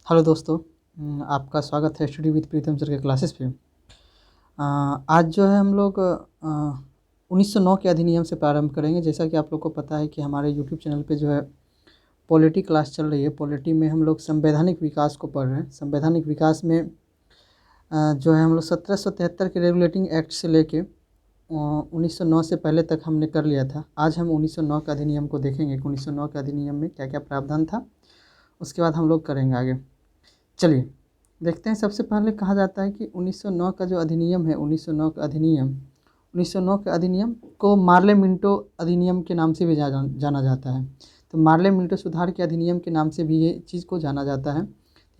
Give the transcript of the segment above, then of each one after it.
Hello दोस्तों। आपका स्वागत है स्टडी विद प्रीतम सर के क्लासेस पे। आज जो है हम लोग 1909 के अधिनियम से प्रारंभ करेंगे। जैसा कि आप लोग को पता है कि हमारे यूट्यूब चैनल पे जो है पॉलिटी क्लास चल रही है। पॉलिटी में हम लोग संवैधानिक विकास को पढ़ रहे हैं। संवैधानिक विकास में जो है हम लोग 1773 के रेगुलेटिंग एक्ट से लेके 1909 से पहले तक हमने कर लिया था। आज हम 1909 के अधिनियम को देखेंगे कि 1909 के अधिनियम में क्या क्या प्रावधान था। उसके बाद हम लोग करेंगे आगे। चलिए देखते हैं। सबसे पहले कहा जाता है कि 1909 का जो अधिनियम है, 1909 के अधिनियम को मार्ले मिंटो अधिनियम के नाम से भी जाना जाता है। तो मार्ले मिंटो सुधार के अधिनियम के नाम से भी ये चीज़ को जाना जाता है।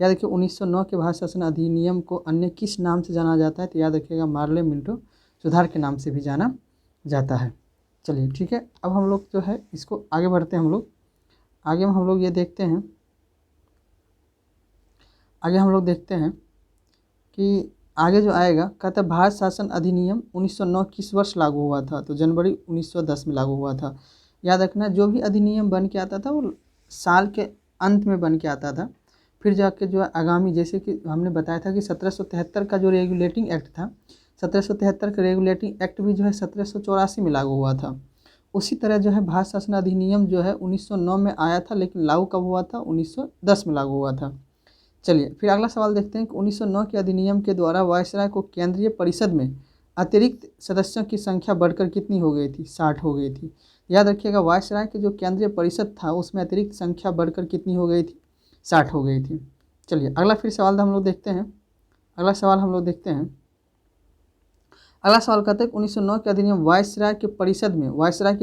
याद रखिए 1909 के भारत शासन अधिनियम को अन्य किस नाम से जाना जाता है, तो याद रखिएगा मार्ले मिंटो सुधार के नाम से भी जाना जाता है। चलिए ठीक है, अब हम लोग जो है इसको आगे बढ़ते हैं। हम लोग ये देखते हैं, आगे हम लोग देखते हैं कि आगे जो आएगा कहता है भारत शासन अधिनियम 1909 किस वर्ष लागू हुआ था, तो जनवरी 1910 में लागू हुआ था। याद रखना जो भी अधिनियम बन के आता था वो साल के अंत में बन के आता था। फिर जाके जो है आगामी, जैसे कि हमने बताया था कि 1773 का जो रेगुलेटिंग एक्ट था, 1773 का रेगुलेटिंग एक्ट भी जो है 1784 में लागू हुआ था। उसी तरह जो है भारत शासन अधिनियम जो है 1909 में आया था, लेकिन लागू कब हुआ था, 1910 में लागू हुआ था। चलिए फिर अगला सवाल देखते हैं कि 1909 के अधिनियम के द्वारा वायसराय को केंद्रीय परिषद में अतिरिक्त सदस्यों की संख्या बढ़कर कितनी हो गई थी, 60 हो गई थी। याद रखिएगा वायसराय के जो केंद्रीय परिषद था उसमें अतिरिक्त संख्या बढ़कर कितनी हो गई थी, 60 हो गई थी। चलिए अगला फिर सवाल हम लोग देखते हैं। अगला सवाल कहते हैं कि 1909 के अधिनियम वायसराय के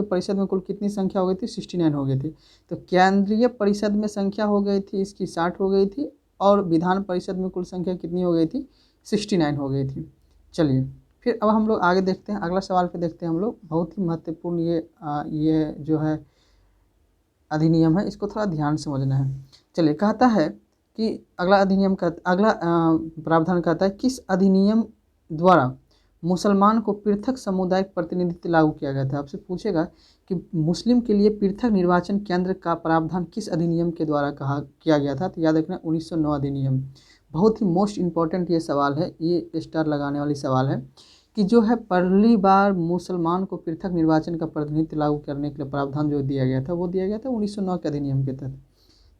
परिषद में कुल कितनी संख्या हो गई थी, 69 हो गई थी। तो केंद्रीय परिषद में संख्या हो गई थी इसकी 60 हो गई थी, और विधान परिषद में कुल संख्या कितनी हो गई थी, 69 हो गई थी। चलिए फिर अब हम लोग आगे देखते हैं। अगला सवाल पे देखते हैं हम लोग। बहुत ही महत्वपूर्ण ये जो है अधिनियम है, इसको थोड़ा ध्यान से समझना है। चलिए कहता है कि अगला प्रावधान कहता है किस अधिनियम द्वारा मुसलमान को पृथक सामुदायिक प्रतिनिधित्व लागू किया गया था। आपसे पूछेगा कि मुस्लिम के लिए पृथक निर्वाचन केंद्र का प्रावधान किस अधिनियम के द्वारा किया गया था, तो याद रखना 1909 अधिनियम। बहुत ही मोस्ट इम्पॉर्टेंट ये सवाल है, ये स्टार लगाने वाली सवाल है कि जो है पहली बार मुसलमान को पृथक निर्वाचन का प्रतिनिधित्व लागू करने के लिए प्रावधान जो दिया गया था वो दिया गया था 1909 के अधिनियम के तहत।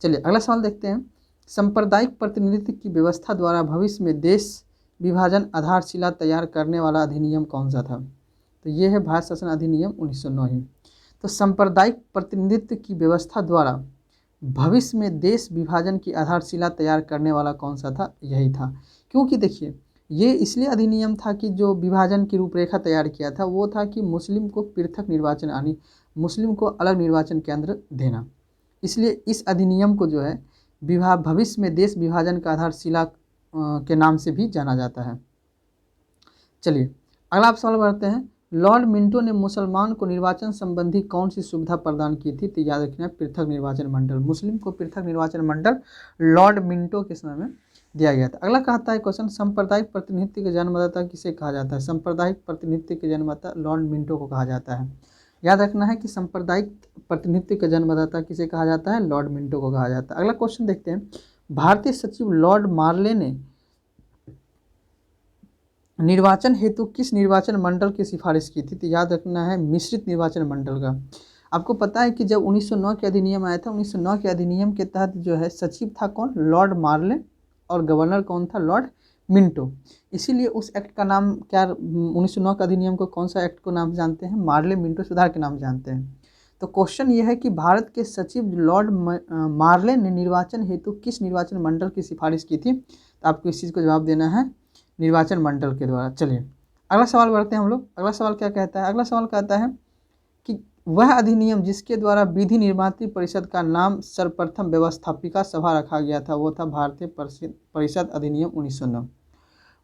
चलिए अगला सवाल देखते हैं। सांप्रदायिक प्रतिनिधित्व की व्यवस्था द्वारा भविष्य में देश विभाजन आधारशिला तैयार करने वाला अधिनियम कौन सा था, तो ये है भारत शासन अधिनियम 1909 ही। तो सांप्रदायिक प्रतिनिधित्व की व्यवस्था द्वारा भविष्य में देश विभाजन की आधारशिला तैयार करने वाला कौन सा था, यही था। क्योंकि देखिए ये इसलिए अधिनियम था कि जो विभाजन की रूपरेखा तैयार किया था वो था कि मुस्लिम को पृथक निर्वाचन यानी मुस्लिम को अलग निर्वाचन केंद्र देना। इसलिए इस अधिनियम को जो है भविष्य में देश विभाजन का आधारशिला के नाम से भी जाना जाता है। चलिए अगला आप सवाल बढ़ते हैं। लॉर्ड मिंटो ने मुसलमान को निर्वाचन संबंधी कौन सी सुविधा प्रदान की थी, तो याद रखना पृथक निर्वाचन मंडल। मुस्लिम को पृथक निर्वाचन मंडल लॉर्ड मिंटो के समय में दिया गया था। अगला कहता है क्वेश्चन, सांप्रदायिक प्रतिनिधित्व के जन्मदाता किसे कहा जाता है। सांप्रदायिक प्रतिनिधित्व के जन्मदाता लॉर्ड मिंटो को कहा जाता है। याद रखना है कि सांप्रदायिक प्रतिनिधित्व का जन्मदाता किसे कहा जाता है, लॉर्ड मिंटो को कहा जाता है। अगला क्वेश्चन देखते हैं। भारतीय सचिव लॉर्ड मार्ले ने निर्वाचन हेतु किस निर्वाचन मंडल की सिफारिश की थी, तो याद रखना है मिश्रित निर्वाचन मंडल का। आपको पता है कि जब 1909 के अधिनियम आया था, 1909 के अधिनियम के तहत जो है सचिव था कौन, लॉर्ड मार्ले, और गवर्नर कौन था, लॉर्ड मिंटो। इसीलिए उस एक्ट का नाम क्या, 1909 के अधिनियम को कौन सा एक्ट को नाम जानते हैं, मार्ले मिंटो सुधार के नाम जानते हैं। तो क्वेश्चन ये है कि भारत के सचिव लॉर्ड मार्ले ने निर्वाचन हेतु किस निर्वाचन मंडल की सिफारिश की थी, तो आपको इस चीज़ को जवाब देना है निर्वाचन मंडल के द्वारा। चलिए अगला सवाल बढ़ते हैं हम लोग। अगला सवाल क्या कहता है, अगला सवाल कहता है कि वह अधिनियम जिसके द्वारा विधि निर्मात्री परिषद का नाम सर्वप्रथम व्यवस्थापिका सभा रखा गया था वो था भारतीय परिषद अधिनियम 1909।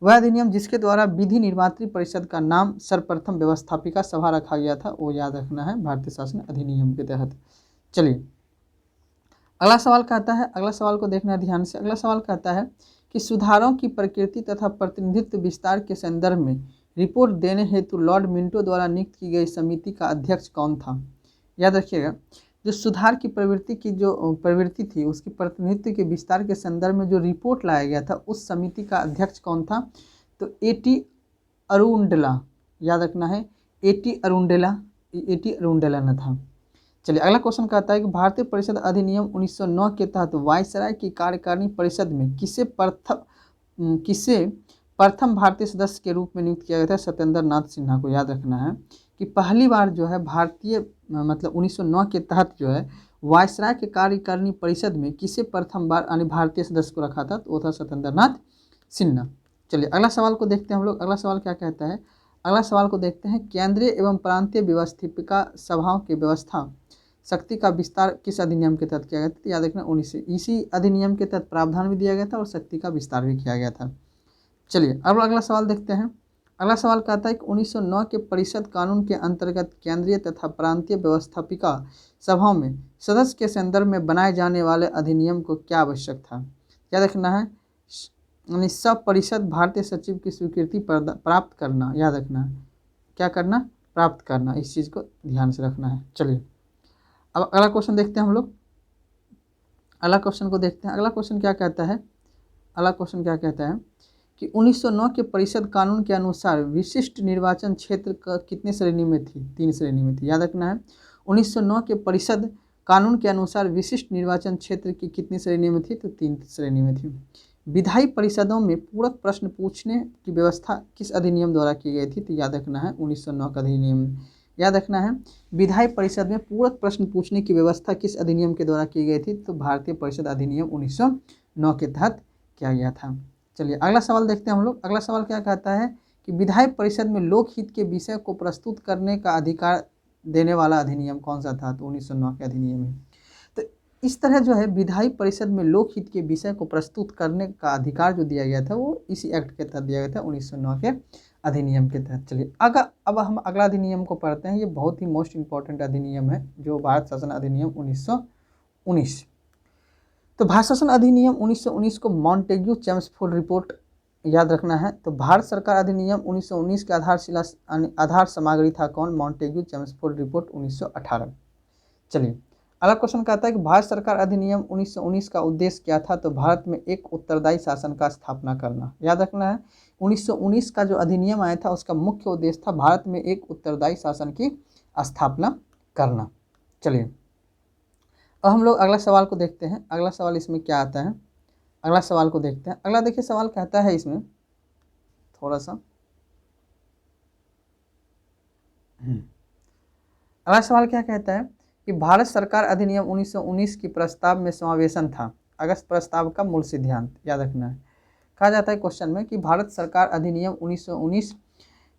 वह अधिनियम जिसके द्वारा विधि निर्मात्री परिषद का नाम सर्वप्रथम व्यवस्थापिका सभा रखा गया था वो याद रखना है भारतीय शासन अधिनियम के तहत। चलिए अगला सवाल कहता है, अगला सवाल को देखना ध्यान से। अगला सवाल कहता है कि सुधारों की प्रकृति तथा प्रतिनिधित्व विस्तार के संदर्भ में रिपोर्ट देने हेतु लॉर्ड मिंटो द्वारा नियुक्त की गई समिति का अध्यक्ष कौन था। याद रखिएगा जो सुधार की प्रवृत्ति थी उसकी प्रतिनिधित्व के विस्तार के संदर्भ में जो रिपोर्ट लाया गया था, उस समिति का अध्यक्ष कौन था? तो A.T. अरुंडला, याद रखना है, A.T. अरुंडला न था। चलिए अगला क्वेश्चन कहता है कि भारतीय परिषद अधिनियम 1909 के तहत वायसराय की कार्यकारिणी परिषद में किसे प्रथम भारतीय सदस्य के रूप में नियुक्त किया गया था? सत्येंद्र नाथ सिन्हा को। याद रखना है कि पहली बार जो है भारतीय मतलब 1909 के तहत जो है वायसराय के कार्यकारिणी परिषद में किसे प्रथम बार यानी भारतीय सदस्य को रखा था? तो वो था सत्येंद्र नाथ सिन्हा। चलिए अगला सवाल को देखते हैं हम लोग। अगला सवाल क्या कहता है? अगला सवाल को देखते हैं, केंद्रीय एवं प्रांतीय व्यवस्थापिका सभाओं की व्यवस्था शक्ति का विस्तार किस अधिनियम के तहत किया गया था? तो याद रखना 19 इसी अधिनियम के तहत प्रावधान भी दिया गया था और शक्ति का विस्तार भी किया गया था। चलिए अब अगला सवाल देखते हैं। अगला सवाल कहता है कि 1909 के परिषद कानून के अंतर्गत केंद्रीय तथा प्रांतीय व्यवस्थापिका सभाओं में सदस्य के संदर्भ में बनाए जाने वाले अधिनियम को क्या आवश्यक था? याद रखना है यानी सब परिषद भारतीय सचिव की स्वीकृति प्राप्त करना। याद रखना क्या करना? प्राप्त करना। इस चीज़ को ध्यान से रखना है। चलिए अब अगला क्वेश्चन देखते हैं हम लोग। अगला क्वेश्चन को देखते हैं। अगला क्वेश्चन क्या कहता है? अगला क्वेश्चन क्या कहता है कि 1909 के परिषद कानून के अनुसार विशिष्ट निर्वाचन क्षेत्र का कितने श्रेणी में थी? 3 श्रेणी में थी। याद रखना है 1909 के परिषद कानून के अनुसार विशिष्ट निर्वाचन क्षेत्र की कितनी श्रेणी में थी? तो 3 श्रेणी में थी। विधायी परिषदों में पूरक प्रश्न पूछने की व्यवस्था किस अधिनियम द्वारा की गई थी? तो याद रखना है 1909 का अधिनियम। याद रखना है विधायी परिषद में पूरक प्रश्न पूछने की व्यवस्था किस अधिनियम के द्वारा की गई थी? तो भारतीय परिषद अधिनियम 1909 के तहत किया गया था। चलिए अगला सवाल देखते हैं हम लोग। अगला सवाल क्या कहता है कि विधायी परिषद में लोकहित के विषय को प्रस्तुत करने का अधिकार देने वाला अधिनियम कौन सा था? तो 1909 के अधिनियम है। तो इस तरह जो है विधायी परिषद में लोकहित के विषय को प्रस्तुत करने का अधिकार जो दिया गया था वो इसी एक्ट के तहत दिया गया था, 1909 के अधिनियम के तहत। चलिए अब हम अगला अधिनियम को पढ़ते हैं। ये बहुत ही मोस्ट इंपॉर्टेंट अधिनियम है जो भारत शासन अधिनियम 1919। तो भारत शासन अधिनियम 1919 को मॉन्टेग्यू चेम्सफोर्ड रिपोर्ट याद रखना है। तो भारत सरकार अधिनियम 1919 का आधार सामग्री था कौन? Montagu Chelmsford report 1918। चलिए अगला क्वेश्चन कहता है कि भारत सरकार अधिनियम 1919 का उद्देश्य क्या था? तो भारत में एक उत्तरदायी शासन का स्थापना करना। याद रखना है 1919 का जो अधिनियम आया था उसका मुख्य उद्देश्य था भारत में एक उत्तरदायी शासन की स्थापना करना। चलिए अब हम लोग अगला सवाल को देखते हैं। अगला सवाल इसमें क्या आता है? अगला सवाल को देखते हैं। अगला देखिए सवाल कहता है इसमें थोड़ा सा अगला सवाल क्या कहता है कि भारत सरकार अधिनियम 1919 की प्रस्ताव में समावेशन था अगस्त प्रस्ताव का मूल सिद्धांत। याद रखना है कहा जाता है क्वेश्चन में कि भारत सरकार अधिनियम 1919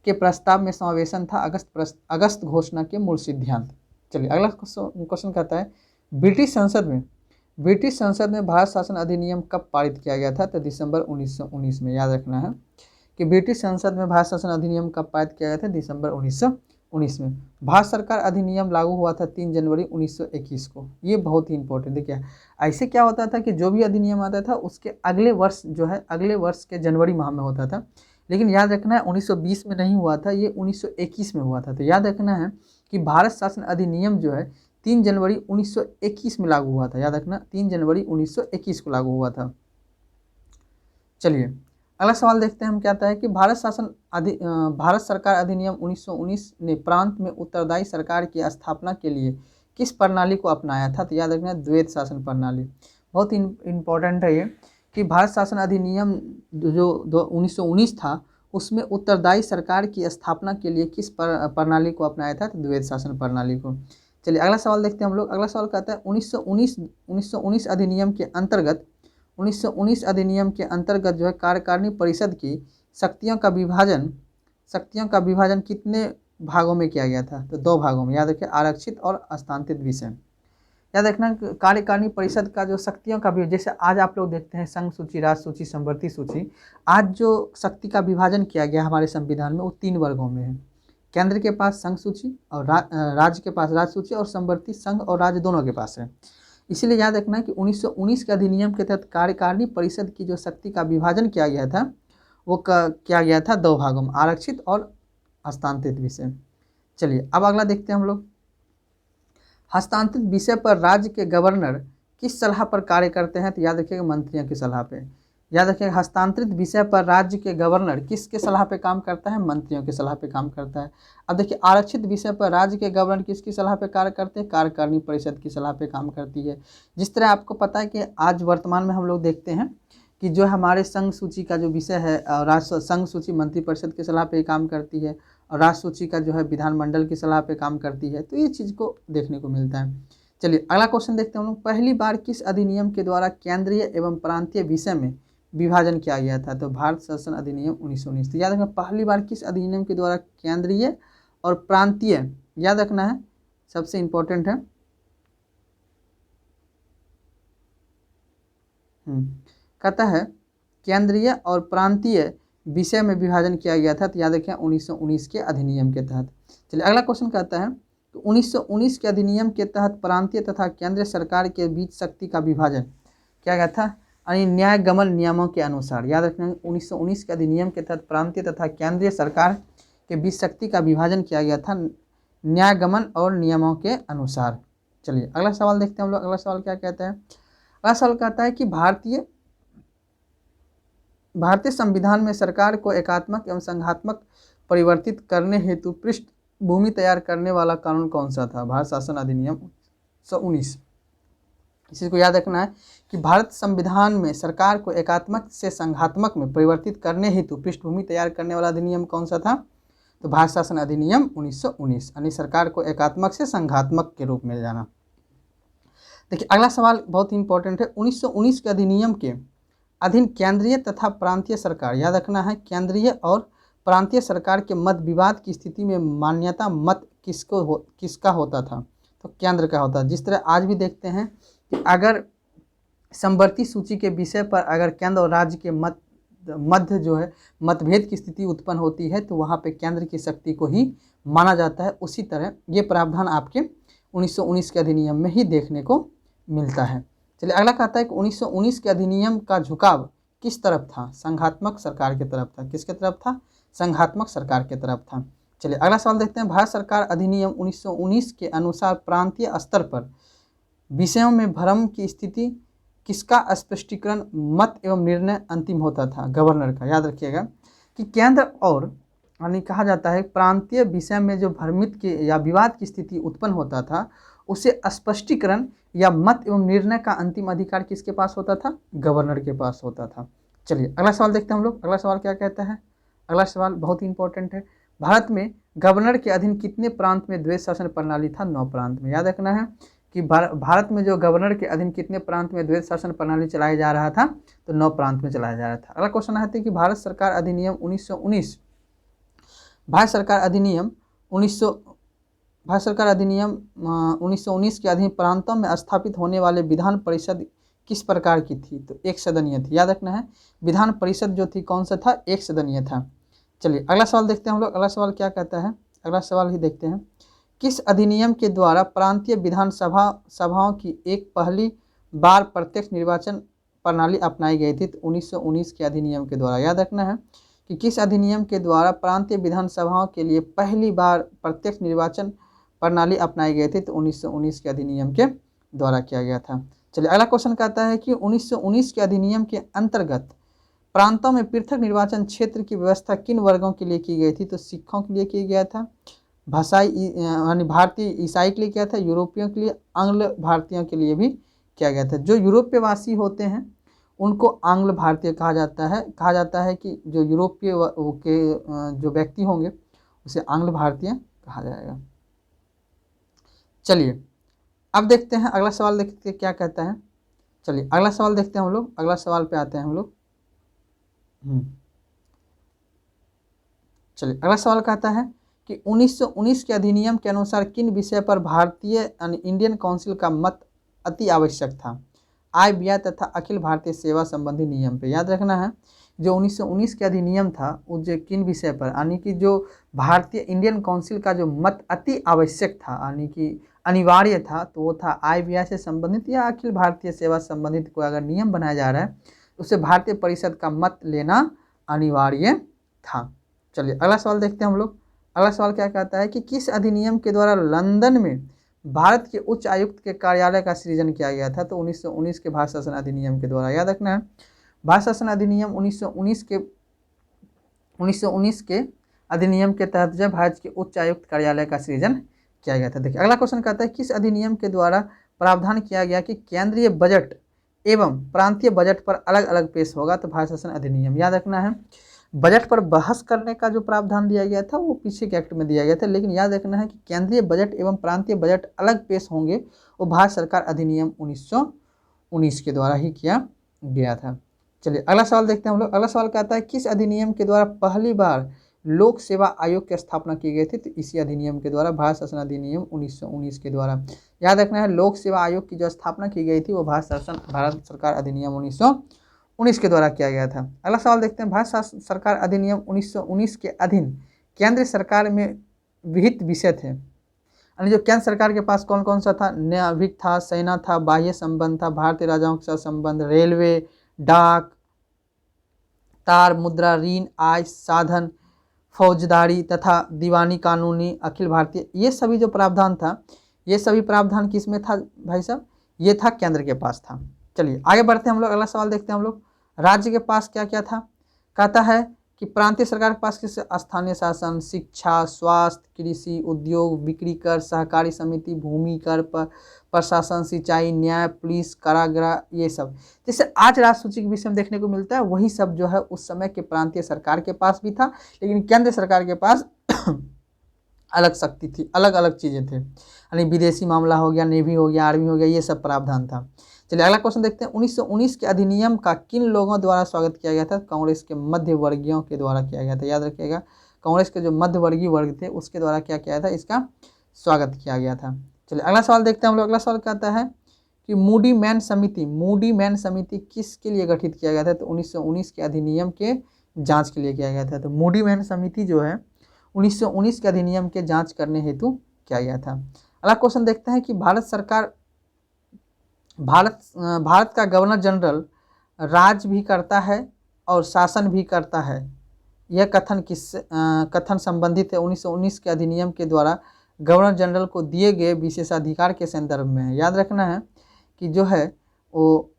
के प्रस्ताव में समावेशन था अगस्त घोषणा के मूल सिद्धांत। चलिए अगला क्वेश्चन कहता है ब्रिटिश संसद में भारत शासन अधिनियम कब पारित किया गया था? तो दिसंबर 1919 में। याद रखना है कि ब्रिटिश संसद में भारत शासन अधिनियम कब पारित किया गया था? दिसंबर 1919 में। भारत सरकार अधिनियम लागू हुआ था 3 जनवरी 1921 को। ये बहुत ही इंपॉर्टेंट देखिए, ऐसे क्या होता था कि जो भी अधिनियम आता था उसके अगले वर्ष जो है अगले वर्ष के जनवरी माह में होता था, लेकिन याद रखना है 1920 में नहीं हुआ था, ये 1921 में हुआ था। तो याद रखना है कि भारत शासन अधिनियम जो है 3 जनवरी 1921 में लागू हुआ था। याद रखना 3 जनवरी 1921 को लागू हुआ था। चलिए अगला सवाल देखते हैं हम। क्या आता है कि भारत सरकार अधिनियम 1919 ने प्रांत में उत्तरदायी सरकार की स्थापना के लिए किस प्रणाली को अपनाया था? तो याद रखना द्वैत शासन प्रणाली। बहुत ही इंपॉर्टेंट है ये कि भारत शासन अधिनियम जो 1919 था उसमें उत्तरदायी सरकार की स्थापना के लिए किस प्रणाली को अपनाया था? तो द्वैत शासन प्रणाली को। चलिए अगला सवाल देखते हैं हम लोग। अगला सवाल कहता है 1919 अधिनियम के अंतर्गत 1919 अधिनियम के अंतर्गत जो है कार्यकारिणी परिषद की शक्तियों का विभाजन कितने भागों में किया गया था? तो 2 भागों में। याद रखिए आरक्षित और हस्तांतरित विषय। याद रखना कार्यकारिणी परिषद का जो शक्तियों का भी, जैसे आज आप लोग देखते हैं संघ सूची, राज सूची, संवर्ती सूची, आज जो शक्ति का विभाजन किया गया हमारे संविधान में वो 3 वर्गों में है। केंद्र के पास संघ सूची और राज्य के पास राज सूची और संवर्ती संघ और राज्य दोनों के पास है। इसीलिए याद रखना है कि 1919 के अधिनियम के तहत कार्यकारिणी परिषद की जो शक्ति का विभाजन किया गया था वो किया गया था 2 भागों में, आरक्षित और हस्तांतरित विषय। चलिए अब अगला देखते हैं हम लोग। हस्तांतरित विषय पर राज्य के गवर्नर किस सलाह पर कार्य करते हैं? तो याद रखिएगा मंत्रियों की सलाह पे। याद रखिएगा हस्तांतरित विषय पर राज्य के गवर्नर किसके सलाह पे काम करता है? मंत्रियों की सलाह पे काम करता है। अब देखिए आरक्षित विषय पर राज्य के गवर्नर किसकी सलाह पे कार्य करते हैं? कार्यकारिणी परिषद की सलाह पे काम करती है। जिस तरह आपको पता है कि आज वर्तमान में हम लोग देखते हैं कि जो हमारे संघ सूची का जो विषय है, राष्ट्र संघ सूची मंत्रिपरिषद की सलाह पे काम करती है, और राष्ट्र सूची का जो है विधानमंडल की सलाह पे काम करती है। तो ये चीज़ को देखने को मिलता है। चलिए अगला क्वेश्चन देखते हैं हम लोग। पहली बार किस अधिनियम के द्वारा केंद्रीय एवं प्रांतीय विषय में विभाजन किया गया था? तो भारत शासन अधिनियम 1919। तो याद रखना पहली बार किस अधिनियम के द्वारा केंद्रीय और प्रांतीय, याद रखना है, सबसे इंपॉर्टेंट है। कहता है केंद्रीय और प्रांतीय विषय में विभाजन किया गया था। तो याद रखें 1919 के अधिनियम के तहत। चलिए अगला क्वेश्चन कहता है तो 1919 के अधिनियम के तहत प्रांतीय तथा केंद्रीय सरकार के बीच शक्ति का विभाजन किया गया था, यानी न्याय गमन नियमों के अनुसार। याद रखना 1919 के अधिनियम के तहत प्रांतीय तथा केंद्रीय सरकार के बीच शक्ति का विभाजन किया गया था न्याय गमन और नियमों के अनुसार। चलिए अगला सवाल देखते हैं हम लोग। अगला सवाल क्या कहता है? अगला सवाल कहता है कि भारतीय संविधान में सरकार को एकात्मक एवं संघात्मक परिवर्तित करने हेतु पृष्ठभूमि तैयार करने वाला कानून कौन सा था? भारत शासन अधिनियम 1919। इसी को याद रखना है कि भारत संविधान में सरकार को एकात्मक से संघात्मक में परिवर्तित करने हेतु पृष्ठभूमि तैयार करने वाला अधिनियम कौन सा था? तो भारत शासन अधिनियम 1919, यानी सरकार को एकात्मक से संघात्मक के रूप में जाना। देखिए अगला सवाल बहुत ही इंपॉर्टेंट है। 1919 के अधिनियम के अधीन केंद्रीय तथा प्रांतीय सरकार, याद रखना है, केंद्रीय और प्रांतीय सरकार के मत विवाद की स्थिति में मान्यता मत किसका होता था? तो केंद्र का होता है। जिस तरह आज भी देखते हैं कि अगर समवर्ती सूची के विषय पर अगर केंद्र और राज्य के मध्य जो है मतभेद की स्थिति उत्पन्न होती है तो वहाँ पे केंद्र की शक्ति को ही माना जाता है। उसी तरह ये प्रावधान आपके 1919 के अधिनियम में ही देखने को मिलता है। चलिए अगला कहता है कि 1919 के अधिनियम का झुकाव किस तरफ था? संघात्मक सरकार की तरफ था। किसके तरफ था? संघात्मक सरकार की तरफ था। चलिए अगला सवाल देखते हैं। भारत सरकार अधिनियम 1919 के अनुसार प्रांतीय स्तर पर विषयों में भ्रम की स्थिति किसका स्पष्टीकरण मत एवं निर्णय अंतिम होता था? गवर्नर का। याद रखिएगा कि केंद्र और यानी कहा जाता है प्रांतीय विषय में जो भ्रमित की या विवाद की स्थिति उत्पन्न होता था उसे स्पष्टीकरण या मत एवं निर्णय का अंतिम अधिकार किसके पास होता था? गवर्नर के पास होता था। चलिए अगला सवाल देखते हैं हम लोग। अगला सवाल क्या कहता है? अगला सवाल बहुत ही इंपॉर्टेंट है। भारत में गवर्नर के अधीन कितने प्रांत में द्वैध शासन प्रणाली था? 9 प्रांत में। याद रखना है कि भारत में जो गवर्नर के अधीन कितने प्रांत में द्वैध शासन प्रणाली चलाया जा रहा था? तो 9 प्रांत में चलाया जा रहा था। अगला क्वेश्चन आता है कि भारत सरकार अधिनियम 1919 भारत सरकार अधिनियम 1919 के अधीन प्रांतों में स्थापित होने वाले विधान परिषद किस प्रकार की थी? तो एक सदनीय थी। याद रखना है विधान परिषद जो थी कौन सा था? एक सदनीय था। चलिए अगला सवाल देखते हैं हम लोग। अगला सवाल क्या कहता है? अगला सवाल ही देखते हैं। किस अधिनियम के द्वारा प्रांतीय विधानसभाओं की एक पहली बार प्रत्यक्ष निर्वाचन प्रणाली अपनाई गई थी? तो 1919 के अधिनियम के द्वारा। याद रखना है कि किस अधिनियम के द्वारा प्रांतीय विधानसभाओं के लिए पहली बार प्रत्यक्ष निर्वाचन प्रणाली अपनाई गई थी? तो 1919 के अधिनियम के द्वारा किया गया था। चलिए अगला क्वेश्चन कहता है कि 1919 के अधिनियम के अंतर्गत प्रांतों में पृथक निर्वाचन क्षेत्र की व्यवस्था किन वर्गों के लिए की गई थी? तो सिखों के लिए किया गया था, भाषाई यानी भारतीय ईसाई के लिए किया था, यूरोपियों के लिए, आंग्ल भारतीयों के लिए भी किया गया था। जो यूरोपीय वासी होते हैं उनको आंग्ल भारतीय कहा जाता है कि जो यूरोपीय के जो व्यक्ति होंगे उसे आंग्ल भारतीय कहा जाएगा। चलिए अब देखते हैं अगला सवाल, देखते हैं क्या कहता है। चलिए अगला सवाल देखते हैं हम लोग। अगला सवाल पे आते हैं हम लोग। चलिए अगला सवाल कहता है कि 1919 के अधिनियम के अनुसार किन विषय पर भारतीय यानी इंडियन काउंसिल का मत अति आवश्यक था? आय व्यय तथा अखिल भारतीय सेवा संबंधी नियम पे। याद रखना है जो 1919 के अधिनियम था वो जो किन विषय पर यानी कि जो भारतीय इंडियन काउंसिल का जो मत अति आवश्यक था यानी कि अनिवार्य था, तो वो था आय व्यय से संबंधित या अखिल भारतीय सेवा संबंधित कोई अगर नियम बनाया जा रहा है उससे भारतीय परिषद का मत लेना अनिवार्य था। चलिए अगला सवाल देखते हैं हम लोग। अगला सवाल क्या कहता है कि किस अधिनियम के द्वारा लंदन में भारत के उच्च आयुक्त के कार्यालय का सृजन किया गया था? तो 1919 के भारत शासन अधिनियम के द्वारा। याद रखना है, भारत शासन अधिनियम 1919 के अधिनियम के तहत जो भारत के उच्च आयुक्त कार्यालय का सृजन किया गया था। देखिए अगला क्वेश्चन कहता है किस अधिनियम के द्वारा प्रावधान किया गया कि केंद्रीय बजट एवं प्रांतीय बजट पर अलग अलग पेश होगा? तो भारत शासन अधिनियम। याद रखना है, बजट पर बहस करने का जो प्रावधान दिया गया था वो पीछे के एक्ट में दिया गया था, लेकिन याद रखना है कि केंद्रीय बजट एवं प्रांतीय बजट अलग पेश होंगे वो भारत सरकार अधिनियम 1919 के द्वारा ही किया गया था। चलिए अगला सवाल देखते हैं हम लोग। अगला सवाल कहता है किस अधिनियम के द्वारा पहली बार लोक सेवा आयोग की स्थापना की गई थी? तो इसी अधिनियम के द्वारा, भारत शासन अधिनियम 1919 के द्वारा। याद रखना है, लोक सेवा आयोग की जो स्थापना की गई थी वो भारत सरकार अधिनियम 1919 के द्वारा किया गया था। अगला सवाल देखते हैं, भारत सरकार अधिनियम 1919 के अधीन केंद्र सरकार में विहित विषय थे, यानी जो केंद्र सरकार के पास कौन कौन सा था? न्यायिक था, सेना था, बाह्य संबंध था, भारतीय राजाओं के साथ संबंध, रेलवे, डाक, तार, मुद्रा, ऋण, आय साधन, फौजदारी तथा दीवानी कानूनी, अखिल भारतीय, ये सभी जो प्रावधान था, ये सभी प्रावधान किस में था भाई साहब? ये था केंद्र के पास था। चलिए आगे बढ़ते हैं हम लोग, अगला सवाल देखते हैं हम लोग। राज्य के पास क्या क्या था? कहता है कि प्रांतीय सरकार के पास किस? स्थानीय शासन, शिक्षा, स्वास्थ्य, कृषि, उद्योग, बिक्री कर, सहकारी समिति, भूमि कर, प्रशासन, सिंचाई, न्याय, पुलिस, कारागृह, ये सब। जैसे आज राष्ट्र सूची के विषय में देखने को मिलता है वही सब जो है उस समय के प्रांतीय सरकार के पास भी था, लेकिन केंद्र सरकार के पास अलग शक्ति थी, अलग अलग चीज़ें थे, यानी विदेशी मामला हो गया, नेवी हो गया, आर्मी हो गया, ये सब प्रावधान था। चलिए अगला क्वेश्चन देखते हैं, 1919 के अधिनियम का किन लोगों द्वारा स्वागत किया गया था? कांग्रेस के मध्य वर्गीयों के द्वारा किया गया था। याद रखिएगा, कांग्रेस के जो मध्य वर्गीय वर्ग थे उसके द्वारा क्या किया था? इसका स्वागत किया गया था। चलिए अगला सवाल देखते हैं हम लोग। अगला सवाल कहता है कि मूडी मैन समिति किसके लिए गठित किया गया था? तो 1919 के अधिनियम के जाँच के लिए किया गया था। तो मूडी मैन समिति जो है 1919 के अधिनियम के जाँच करने हेतु किया गया था। अगला क्वेश्चन देखते हैं कि भारत का गवर्नर जनरल राज भी करता है और शासन भी करता है, यह कथन संबंधित है 1919 के अधिनियम के द्वारा गवर्नर जनरल को दिए गए विशेषाधिकार के संदर्भ में है। याद रखना है कि जो है वो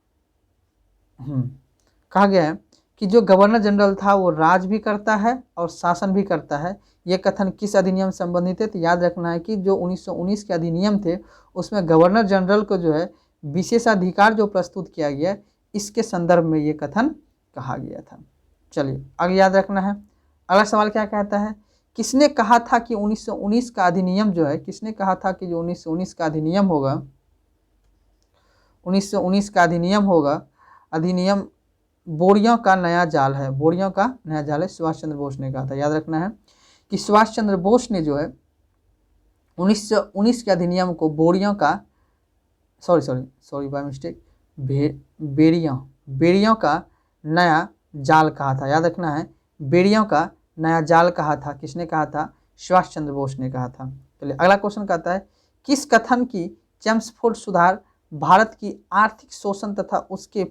कहा गया है कि जो गवर्नर जनरल था वो राज भी करता है और शासन भी करता है, ये कथन किस अधिनियम से संबंधित है? तो याद रखना है कि जो 1919 के अधिनियम थे उसमें गवर्नर जनरल को जो है विशेषाधिकार जो प्रस्तुत किया गया इसके संदर्भ में ये कथन कहा गया था। चलिए आगे याद रखना है। अगला सवाल क्या कहता है, किसने कहा था कि 1919 का अधिनियम जो है, किसने कहा था कि जो 1919 का अधिनियम होगा, 1919 का अधिनियम बोरियों का नया जाल है, बोरियों का नया जाल है, सुभाष चंद्र बोस ने कहा था। याद रखना है कि सुभाष चंद्र बोस ने जो है 1919 के अधिनियम को बोरियों का सॉरी बाय मिस्टेक बेड़ियों का नया जाल कहा था। याद रखना है, बेड़ियों का नया जाल कहा था, किसने कहा था? सुभाष चंद्र बोस ने कहा था। चलिए अगला क्वेश्चन कहता है किस कथन की चेम्सफोर्ड सुधार भारत की आर्थिक शोषण तथा उसके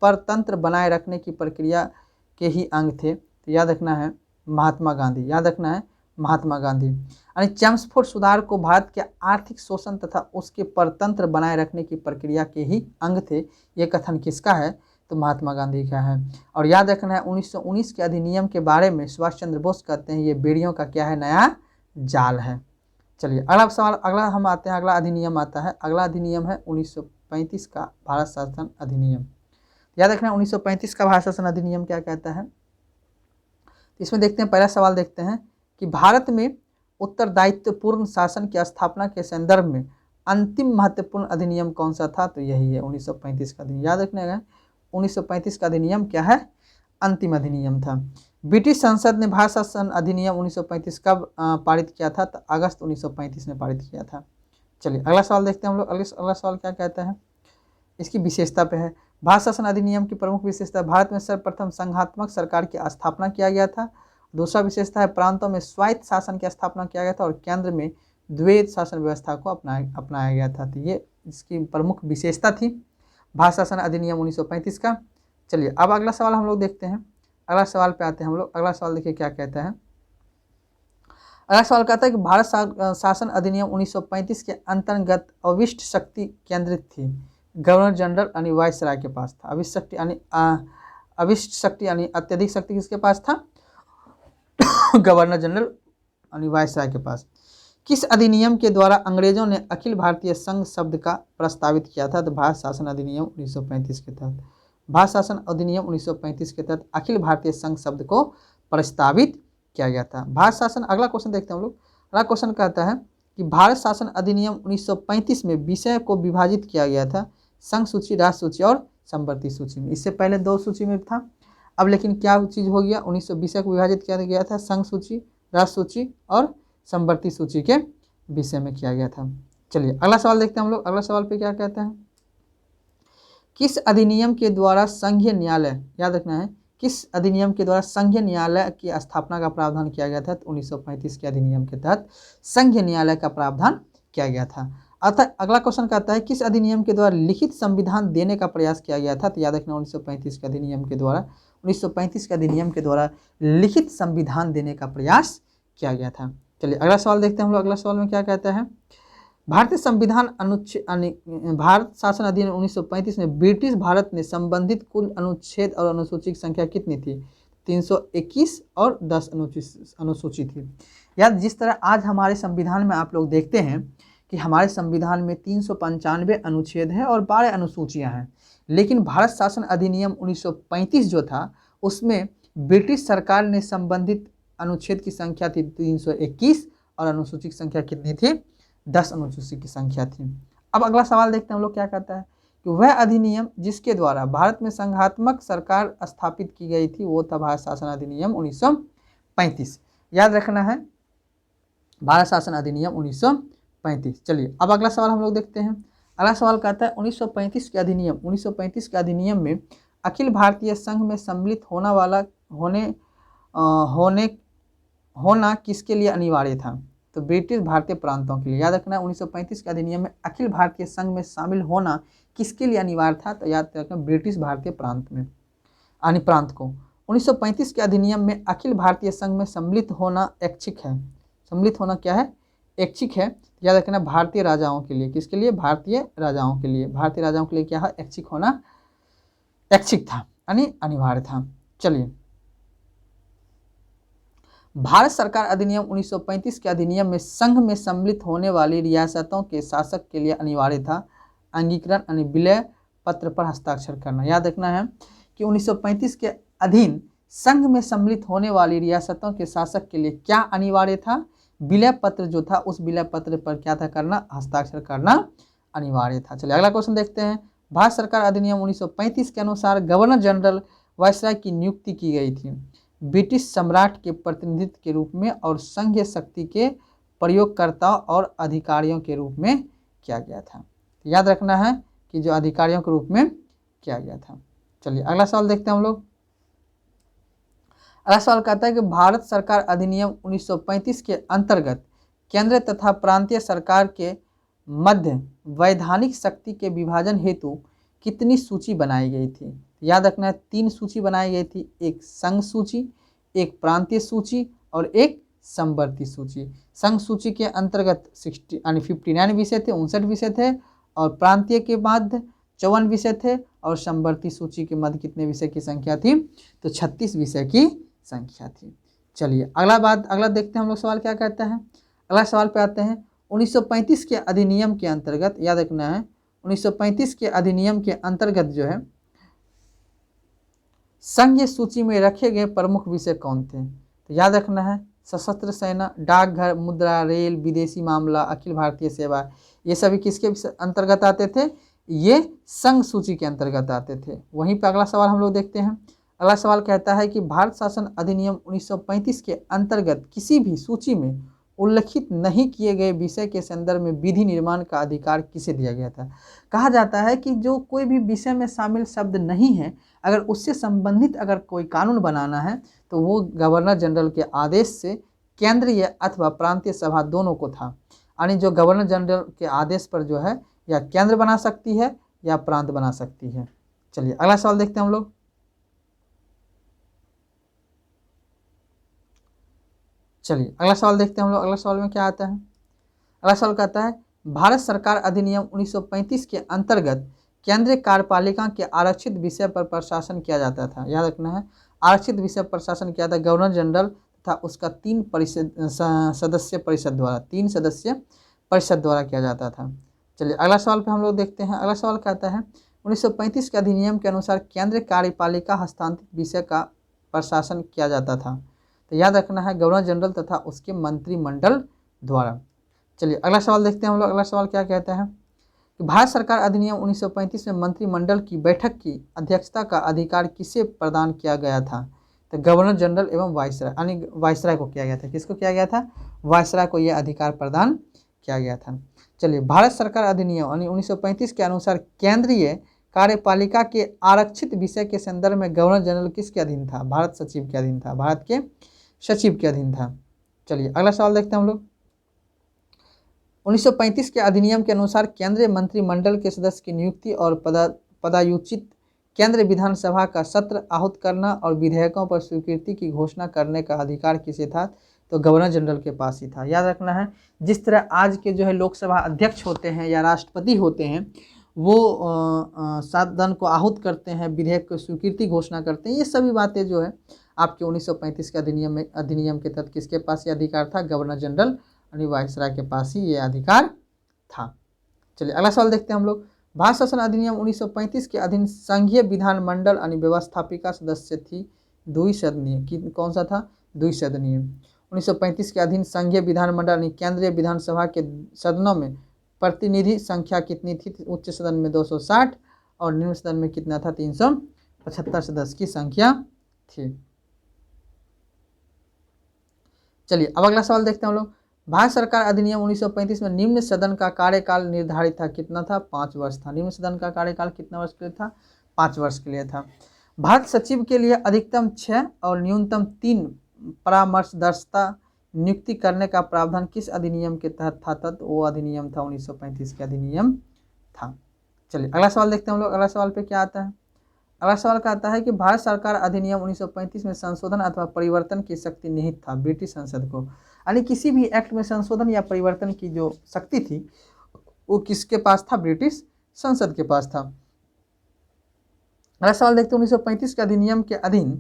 परतंत्र बनाए रखने की प्रक्रिया के ही अंग थे? तो याद रखना है महात्मा गांधी। याद रखना है महात्मा गांधी। यानी चेम्सफोर्ड सुधार को भारत के आर्थिक शोषण तथा उसके परतंत्र बनाए रखने की प्रक्रिया के ही अंग थे, ये कथन किसका है? तो महात्मा गांधी का है। और याद रखना है 1919 के अधिनियम के बारे में सुभाष चंद्र बोस कहते हैं ये बेड़ियों का क्या है? नया जाल है। चलिए अगला सवाल, अगला हम आते हैं, अगला अधिनियम आता है। अगला अधिनियम है 1935 का भारत शासन अधिनियम। याद रखना 1935 का भारत शासन अधिनियम क्या कहता है? इसमें देखते हैं, पहला सवाल देखते हैं कि भारत में उत्तरदायित्वपूर्ण शासन की स्थापना के संदर्भ में अंतिम महत्वपूर्ण अधिनियम कौन सा था? तो यही है 1935 का अधिनियम। याद रखने का 1935 का अधिनियम क्या है? अंतिम अधिनियम था। ब्रिटिश संसद ने भारत शासन अधिनियम 1935 कब पारित किया था? तो अगस्त 1935 में पारित किया था। चलिए अगला सवाल देखते हैं हम लोग। अगला सवाल क्या कहता है? इसकी विशेषता पे है। भारत शासन अधिनियम की प्रमुख विशेषता, भारत में सर्वप्रथम संघात्मक सरकार की स्थापना किया गया था। दूसरा विशेषता है प्रांतों में स्वायत्त शासन की स्थापना किया गया था और केंद्र में द्वैध शासन व्यवस्था को अपनाया गया था। तो ये इसकी प्रमुख विशेषता थी भारत शासन अधिनियम 1935 का। चलिए अब अगला सवाल हम लोग देखते हैं। अगला सवाल पे आते हैं हम लोग। अगला सवाल देखिए क्या कहता है। अगला सवाल कहता है कि भारत शासन अधिनियम 1935 के अंतर्गत अविष्ट शक्ति केंद्रित थी, गवर्नर जनरल यानी वायसराय के पास था। अविष्ट शक्ति यानी अत्यधिक शक्ति किसके पास था? गवर्नर जनरल यानी वायसराय के पास। किस अधिनियम के द्वारा अंग्रेजों ने अखिल भारतीय संघ शब्द का प्रस्तावित किया था? तो भारत शासन अधिनियम 1935 के तहत। भारत शासन अधिनियम 1935 के तहत अखिल भारतीय संघ शब्द को प्रस्तावित किया गया था। भारत शासन, अगला क्वेश्चन देखते हैं हम लोग। अगला क्वेश्चन कहता है कि भारत शासन अधिनियम 1935 में विषय को विभाजित किया गया था संघ सूची, राष्ट्र सूची और संवर्ती सूची में। इससे पहले 2 सूची में था, अब लेकिन क्या चीज़ हो गया? 1920 को विभाजित किया गया था संघ सूची, राष्ट्र सूची और संवर्ती सूची के विषय में किया गया था। चलिए अगला सवाल देखते हैं हम लोग। अगला सवाल पे क्या कहते हैं? किस अधिनियम के द्वारा संघीय न्यायालय, याद रखना है, किस अधिनियम के द्वारा संघीय न्यायालय की स्थापना का प्रावधान किया गया था? तो 1935 के अधिनियम के तहत संघीय न्यायालय का प्रावधान किया गया था। अतः अगला क्वेश्चन कहता है किस अधिनियम के द्वारा लिखित संविधान देने का प्रयास किया गया था? तो याद रखना 1935 के अधिनियम के द्वारा लिखित संविधान देने का प्रयास किया गया था। चलिए अगला सवाल देखते हैं हम लोग। अगला सवाल में क्या कहता है? भारतीय संविधान अनुच्छेद भारत शासन अधिनियम 1935 में ब्रिटिश भारत ने संबंधित कुल अनुच्छेद और अनुसूची की संख्या कितनी थी? 321 और 10 अनुसूची थी। याद, जिस तरह आज हमारे संविधान में आप लोग देखते हैं कि हमारे संविधान में 395 अनुच्छेद है और 12 अनुसूचियां हैं, लेकिन भारत शासन अधिनियम 1935 जो था उसमें ब्रिटिश सरकार ने संबंधित अनुच्छेद की संख्या थी 321 और अनुसूची की संख्या कितनी थी? 10 अनुसूची की संख्या थी। अब अगला सवाल देखते हैं हम लोग क्या कहता है कि वह अधिनियम जिसके द्वारा भारत में संघात्मक सरकार स्थापित की गई थी वो था भारत शासन अधिनियम 1935। याद रखना है, भारत शासन अधिनियम 1935। चलिए अब अगला सवाल हम लोग देखते हैं। अगला सवाल कहता है 1935 के अधिनियम में अखिल भारतीय संघ में सम्मिलित होना किसके लिए अनिवार्य था? तो ब्रिटिश भारतीय प्रांतों के लिए। याद रखना 1935 के अधिनियम में अखिल भारतीय संघ में शामिल होना किसके लिए अनिवार्य था? तो याद रखना ब्रिटिश भारतीय प्रांत में यानी प्रांत को। 1935 के अधिनियम में अखिल भारतीय संघ में सम्मिलित होना ऐच्छिक है। सम्मिलित होना क्या है? ऐच्छिक है। याद रखना भारतीय राजाओं के लिए। किसके लिए? भारतीय राजाओं के लिए। भारतीय राजाओं के लिए क्या है? ऐच्छिक होना ऐच्छिक था यानी अनिवार्य था। चलिए भारत सरकार अधिनियम 1935 के अधिनियम में संघ में सम्मिलित होने वाली रियासतों के शासक के लिए अनिवार्य था अंगीकरण यानी विलय पत्र पर हस्ताक्षर करना। याद रखना है कि 1935 के अधीन संघ में सम्मिलित होने वाली रियासतों के शासक के लिए क्या अनिवार्य था? विलय पत्र जो था उस विलय पत्र पर क्या था करना? हस्ताक्षर करना अनिवार्य था। चलिए अगला क्वेश्चन देखते हैं। भारत सरकार अधिनियम 1935 के अनुसार गवर्नर जनरल वायसराय की नियुक्ति की गई थी ब्रिटिश सम्राट के प्रतिनिधित्व के रूप में और संघीय शक्ति के प्रयोगकर्ताओं और अधिकारियों के रूप में किया गया था। याद रखना है कि जो अधिकारियों के रूप में किया गया था। चलिए अगला सवाल देखते हैं हम लोग। अगला सवाल कहता है कि भारत सरकार अधिनियम 1935 के अंतर्गत केंद्र तथा प्रांतीय सरकार के मध्य वैधानिक शक्ति के विभाजन हेतु कितनी सूची बनाई गई थी? याद रखना है 3 सूची बनाई गई थी, एक संघ सूची, एक प्रांतीय सूची और एक संवर्ती सूची। संघ सूची के अंतर्गत 59 विषय थे, 59 विषय थे और प्रांतीय के मध्य 54 विषय थे और संवर्ती सूची के मध्य कितने विषय की संख्या थी? तो 36 विषय की संख्या थी। चलिए अगला देखते हैं हम लोग सवाल क्या कहता है। अगला सवाल पे आते हैं 1935 के अधिनियम के अंतर्गत। याद रखना है 1935 के अधिनियम के अंतर्गत जो है संघीय सूची में रखे गए प्रमुख विषय कौन थे? तो याद रखना है सशस्त्र सेना, डाकघर, मुद्रा, रेल, विदेशी मामला, अखिल भारतीय सेवा, ये सभी किसके अंतर्गत आते थे? ये संघ सूची के अंतर्गत आते थे। वहीं पर अगला सवाल हम लोग देखते हैं। अगला सवाल कहता है कि भारत शासन अधिनियम 1935 के अंतर्गत किसी भी सूची में उल्लिखित नहीं किए गए विषय के संदर्भ में विधि निर्माण का अधिकार किसे दिया गया था? कहा जाता है कि जो कोई भी विषय में शामिल शब्द नहीं है, अगर उससे संबंधित अगर कोई कानून बनाना है तो वो गवर्नर जनरल के आदेश से केंद्रीय अथवा प्रांतीय सभा दोनों को था। यानी जो गवर्नर जनरल के आदेश पर जो है या केंद्र बना सकती है या प्रांत बना सकती है। चलिए अगला सवाल देखते हैं हम लोग। चलिए अगला सवाल देखते हैं हम लोग। अगला सवाल में क्या आता है। अगला सवाल कहता है भारत सरकार अधिनियम 1935 के अंतर्गत केंद्रीय कार्यपालिका के आरक्षित विषय पर प्रशासन किया जाता था। याद रखना है, आरक्षित विषय पर प्रशासन किया था गवर्नर जनरल तथा उसका 3 सदस्य परिषद द्वारा, 3 सदस्य परिषद द्वारा किया जाता था। चलिए अगला सवाल पे हम लोग देखते हैं। अगला सवाल कहता है 1935 के अधिनियम के अनुसार केंद्रीय कार्यपालिका हस्तांतरित विषय का प्रशासन किया जाता था। तो याद रखना है गवर्नर जनरल तथा उसके मंत्रिमंडल द्वारा। चलिए अगला सवाल देखते हैं हम लोग। अगला सवाल क्या कहता है कि भारत सरकार अधिनियम 1935 में मंत्रिमंडल की बैठक की अध्यक्षता का अधिकार किसे प्रदान किया गया था। तो गवर्नर जनरल एवं वायसराय, यानी वायसराय को किया गया था। किसको किया गया था? वायसराय को यह अधिकार प्रदान किया गया था। चलिए भारत सरकार अधिनियम यानी 1935 के अनुसार केंद्रीय कार्यपालिका के आरक्षित विषय के संदर्भ में गवर्नर जनरल किसके अधीन था? भारत सचिव के अधीन था, भारत के सचिव के अधीन था। चलिए अगला सवाल देखते हैं हम लोग। 1935 के अधिनियम के अनुसार केंद्रीय मंत्रिमंडल के सदस्य की नियुक्ति और पदायुचित केंद्रीय विधानसभा का सत्र आहूत करना और विधेयकों पर स्वीकृति की घोषणा करने का अधिकार किसे था? तो गवर्नर जनरल के पास ही था। याद रखना है जिस तरह आज के जो है लोकसभा अध्यक्ष होते हैं या राष्ट्रपति होते हैं वो सदन को आहूत करते हैं, विधेयक को स्वीकृति घोषणा करते हैं, ये सभी बातें जो है आपके 1935 के अधिनियम के तहत किसके पास ये अधिकार था? गवर्नर जनरल यानी वायसराय के पास ही ये अधिकार था। चलिए अगला सवाल देखते हैं हम लोग। भारत शासन अधिनियम 1935 के अधीन संघीय विधानमंडल यानी व्यवस्थापिका सदस्य थी द्विसदनीय। कौन सा था? द्विसदनीय। 1935 के अधीन संघीय विधानमंडल यानी केंद्रीय विधानसभा के सदनों में प्रतिनिधि संख्या कितनी थी? उच्च सदन में 260 और निम्न सदन में कितना था? 375 सदस्य की संख्या थी। चलिए अब अगला सवाल देखते हैं हम लोग। भारत सरकार अधिनियम 1935 में निम्न सदन का कार्यकाल निर्धारित था। कितना था? 5 वर्ष था। निम्न सदन का कार्यकाल कितना वर्ष के लिए था? 5 वर्ष के लिए था। भारत सचिव के लिए अधिकतम 6 और न्यूनतम 3 परामर्शदाता नियुक्ति करने का प्रावधान किस अधिनियम के तहत था? तो वो अधिनियम था 1935 के अधिनियम था। चलिए अगला सवाल देखते हैं हम लोग। अगला सवाल पे क्या आता है? अगला सवाल का आता है कि भारत सरकार अधिनियम 1935 में संशोधन अथवा परिवर्तन की शक्ति निहित था ब्रिटिश संसद को, यानी किसी भी एक्ट में संशोधन या परिवर्तन की जो शक्ति थी वो किसके पास था? ब्रिटिश संसद के पास था। अगला सवाल देखते हैं 1935 के अधिनियम के अधीन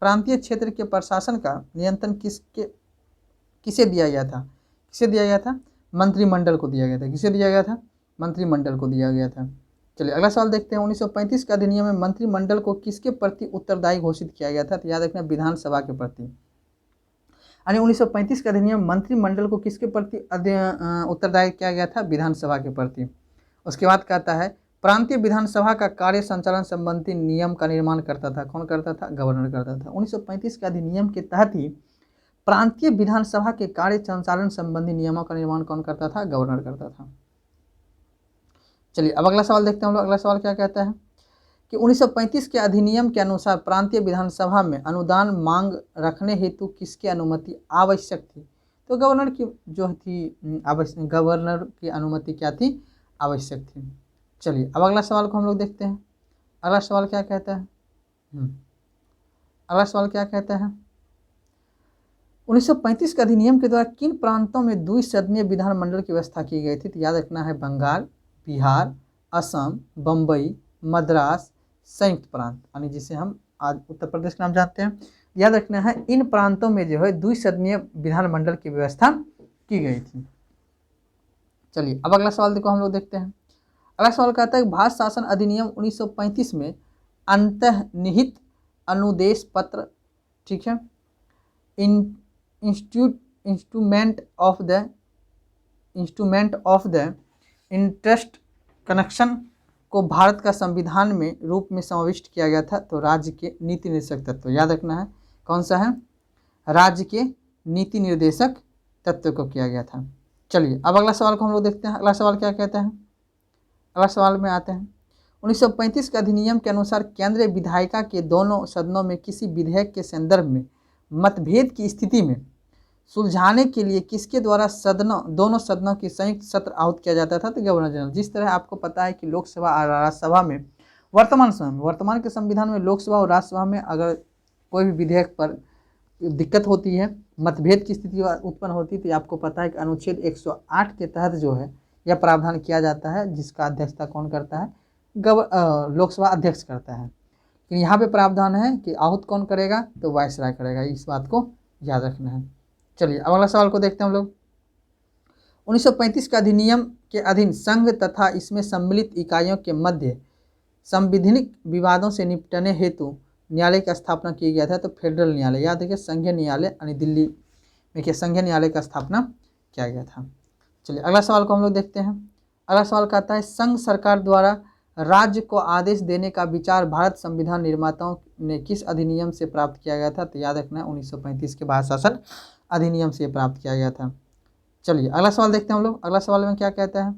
प्रांतीय क्षेत्र के प्रशासन का नियंत्रण किसे दिया गया था? किसे दिया गया था? मंत्रिमंडल को दिया गया था। किसे दिया गया था? मंत्रिमंडल को दिया गया था। चलिए अगला सवाल देखते हैं 1935 के अधिनियम में मंत्रिमंडल को किसके प्रति उत्तरदायी घोषित किया गया था? तो याद रखना विधानसभा के प्रति। यानी 1935 का अधिनियम मंत्रिमंडल को किसके प्रति उत्तरदायी किया गया था? विधानसभा के प्रति। उसके बाद कहता है प्रांतीय विधानसभा का कार्य संचालन संबंधी नियम का निर्माण करता था। कौन करता था? गवर्नर करता था। 1935 के अधिनियम के तहत ही प्रांतीय विधानसभा के कार्य संचालन संबंधी नियमों का निर्माण कौन करता था? गवर्नर करता था। चलिए अब अगला सवाल देखते हैं हम लोग। अगला सवाल क्या कहता है कि 1935 के अधिनियम के अनुसार प्रांतीय विधानसभा में अनुदान मांग रखने हेतु किसकी अनुमति आवश्यक थी? तो गवर्नर की जो थी गवर्नर की अनुमति क्या थी? आवश्यक थी। चलिए अब अगला सवाल को हम लोग देखते हैं। अगला सवाल क्या कहता है? अगला सवाल क्या कहता है 1935 के अधिनियम के द्वारा किन प्रांतों में द्विसदनीय विधानमंडल की व्यवस्था की गई थी? तो याद रखना है बंगाल, बिहार, असम, बम्बई, मद्रास, संयुक्त प्रांत, यानी जिसे हम आज उत्तर प्रदेश का नाम जानते हैं। याद रखना है इन प्रांतों में जो है द्विसदनीय विधानमंडल की व्यवस्था की गई थी। चलिए अब अगला सवाल देखो हम लोग देखते हैं। अगला सवाल कहता है भारत शासन अधिनियम 1935 में अंतर्निहित अनुदेश पत्र, ठीक है, instrument of the interest connection को भारत का संविधान में रूप में समाविष्ट किया गया था। तो राज्य के नीति निर्देशक तत्व, याद रखना है कौन सा है? राज्य के नीति निर्देशक तत्व को किया गया था। चलिए अब अगला सवाल को हम लोग देखते हैं। अगला सवाल क्या कहता है? अगला सवाल में आते हैं 1935 के अधिनियम के अनुसार केंद्रीय विधायिका के दोनों सदनों में किसी विधेयक के संदर्भ में मतभेद की स्थिति में सुलझाने के लिए किसके द्वारा दोनों सदनों की संयुक्त सत्र आहूत किया जाता था? तो गवर्नर जनरल। जिस तरह आपको पता है कि लोकसभा और राज्यसभा में वर्तमान के संविधान में लोकसभा और राज्यसभा में अगर कोई भी विधेयक पर दिक्कत होती है, मतभेद की स्थिति उत्पन्न होती है, तो आपको पता है कि अनुच्छेद 108 के तहत जो है यह प्रावधान किया जाता है, जिसका अध्यक्षता कौन करता है, लोकसभा अध्यक्ष करता है। लेकिन यहाँ पे प्रावधान है कि आहूत कौन करेगा, तो वायसराय करेगा, इस बात को याद रखना है। चलिए अब अगला सवाल को देखते हैं हम लोग। 1935 के अधिनियम के अधीन संघ तथा इसमें सम्मिलित इकाइयों के मध्य संवैधानिक विवादों से निपटने हेतु न्यायालय की स्थापना किया गया था। तो फेडरल न्यायालय, याद रखिए संघीय न्यायालय यानी दिल्ली में क्या संघीय न्यायालय का स्थापना किया गया था। चलिए अगला सवाल को हम लोग देखते हैं। अगला सवाल कहता है संघ सरकार द्वारा राज्य को आदेश देने का विचार भारत संविधान निर्माताओं ने किस अधिनियम से प्राप्त किया गया था। तो याद रखना है 1935 के भारत शासन अधिनियम से प्राप्त किया गया था। चलिए अगला सवाल देखते हैं हम लोग। अगला सवाल में क्या कहता है,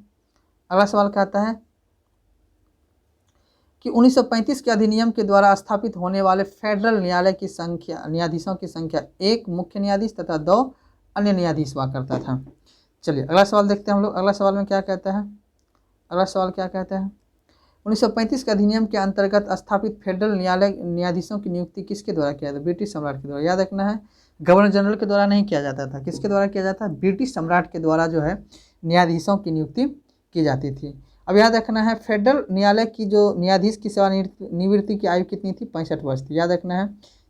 अगला सवाल कहता है कि 1935 के अधिनियम के द्वारा स्थापित होने वाले फेडरल न्यायालय की संख्या, न्यायाधीशों की संख्या 1 मुख्य न्यायाधीश तथा 2 अन्य न्यायाधीश हुआ करता था। चलिए अगला सवाल देखते हैं हम लोग। अगला सवाल में क्या कहता है, अगला सवाल क्या कहता है, 1935 के अधिनियम के अंतर्गत स्थापित फेडरल न्यायालय न्यायाधीशों की नियुक्ति किसके द्वारा किया जाता? ब्रिटिश सम्राट के द्वारा। याद रखना है गवर्नर जनरल के द्वारा नहीं किया जाता था, किसके द्वारा किया जाता है? ब्रिटिश सम्राट के द्वारा जो है न्यायाधीशों की नियुक्ति की जाती थी। अब याद रखना है फेडरल न्यायालय की जो न्यायाधीश की सेवानिवृत्ति की आयु कितनी थी? 65 वर्ष थी। याद रखना है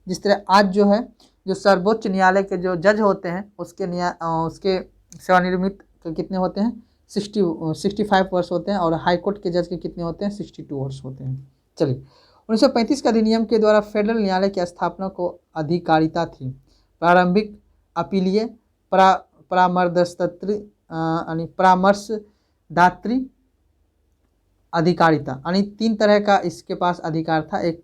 जिस तरह आज जो है जो सर्वोच्च न्यायालय के जो जज होते हैं उसके सेवानिवृत्त कितने होते हैं? 65 वर्ष होते हैं, और हाईकोर्ट के जज के कितने होते हैं? 62 वर्ष होते हैं। चलिए 1935 के अधिनियम के द्वारा फेडरल न्यायालय की स्थापना को अधिकारिता थी प्रारंभिक, अपीलीय, परामर्शदात्री अधिकारिता, यानी 3 तरह का इसके पास अधिकार था। एक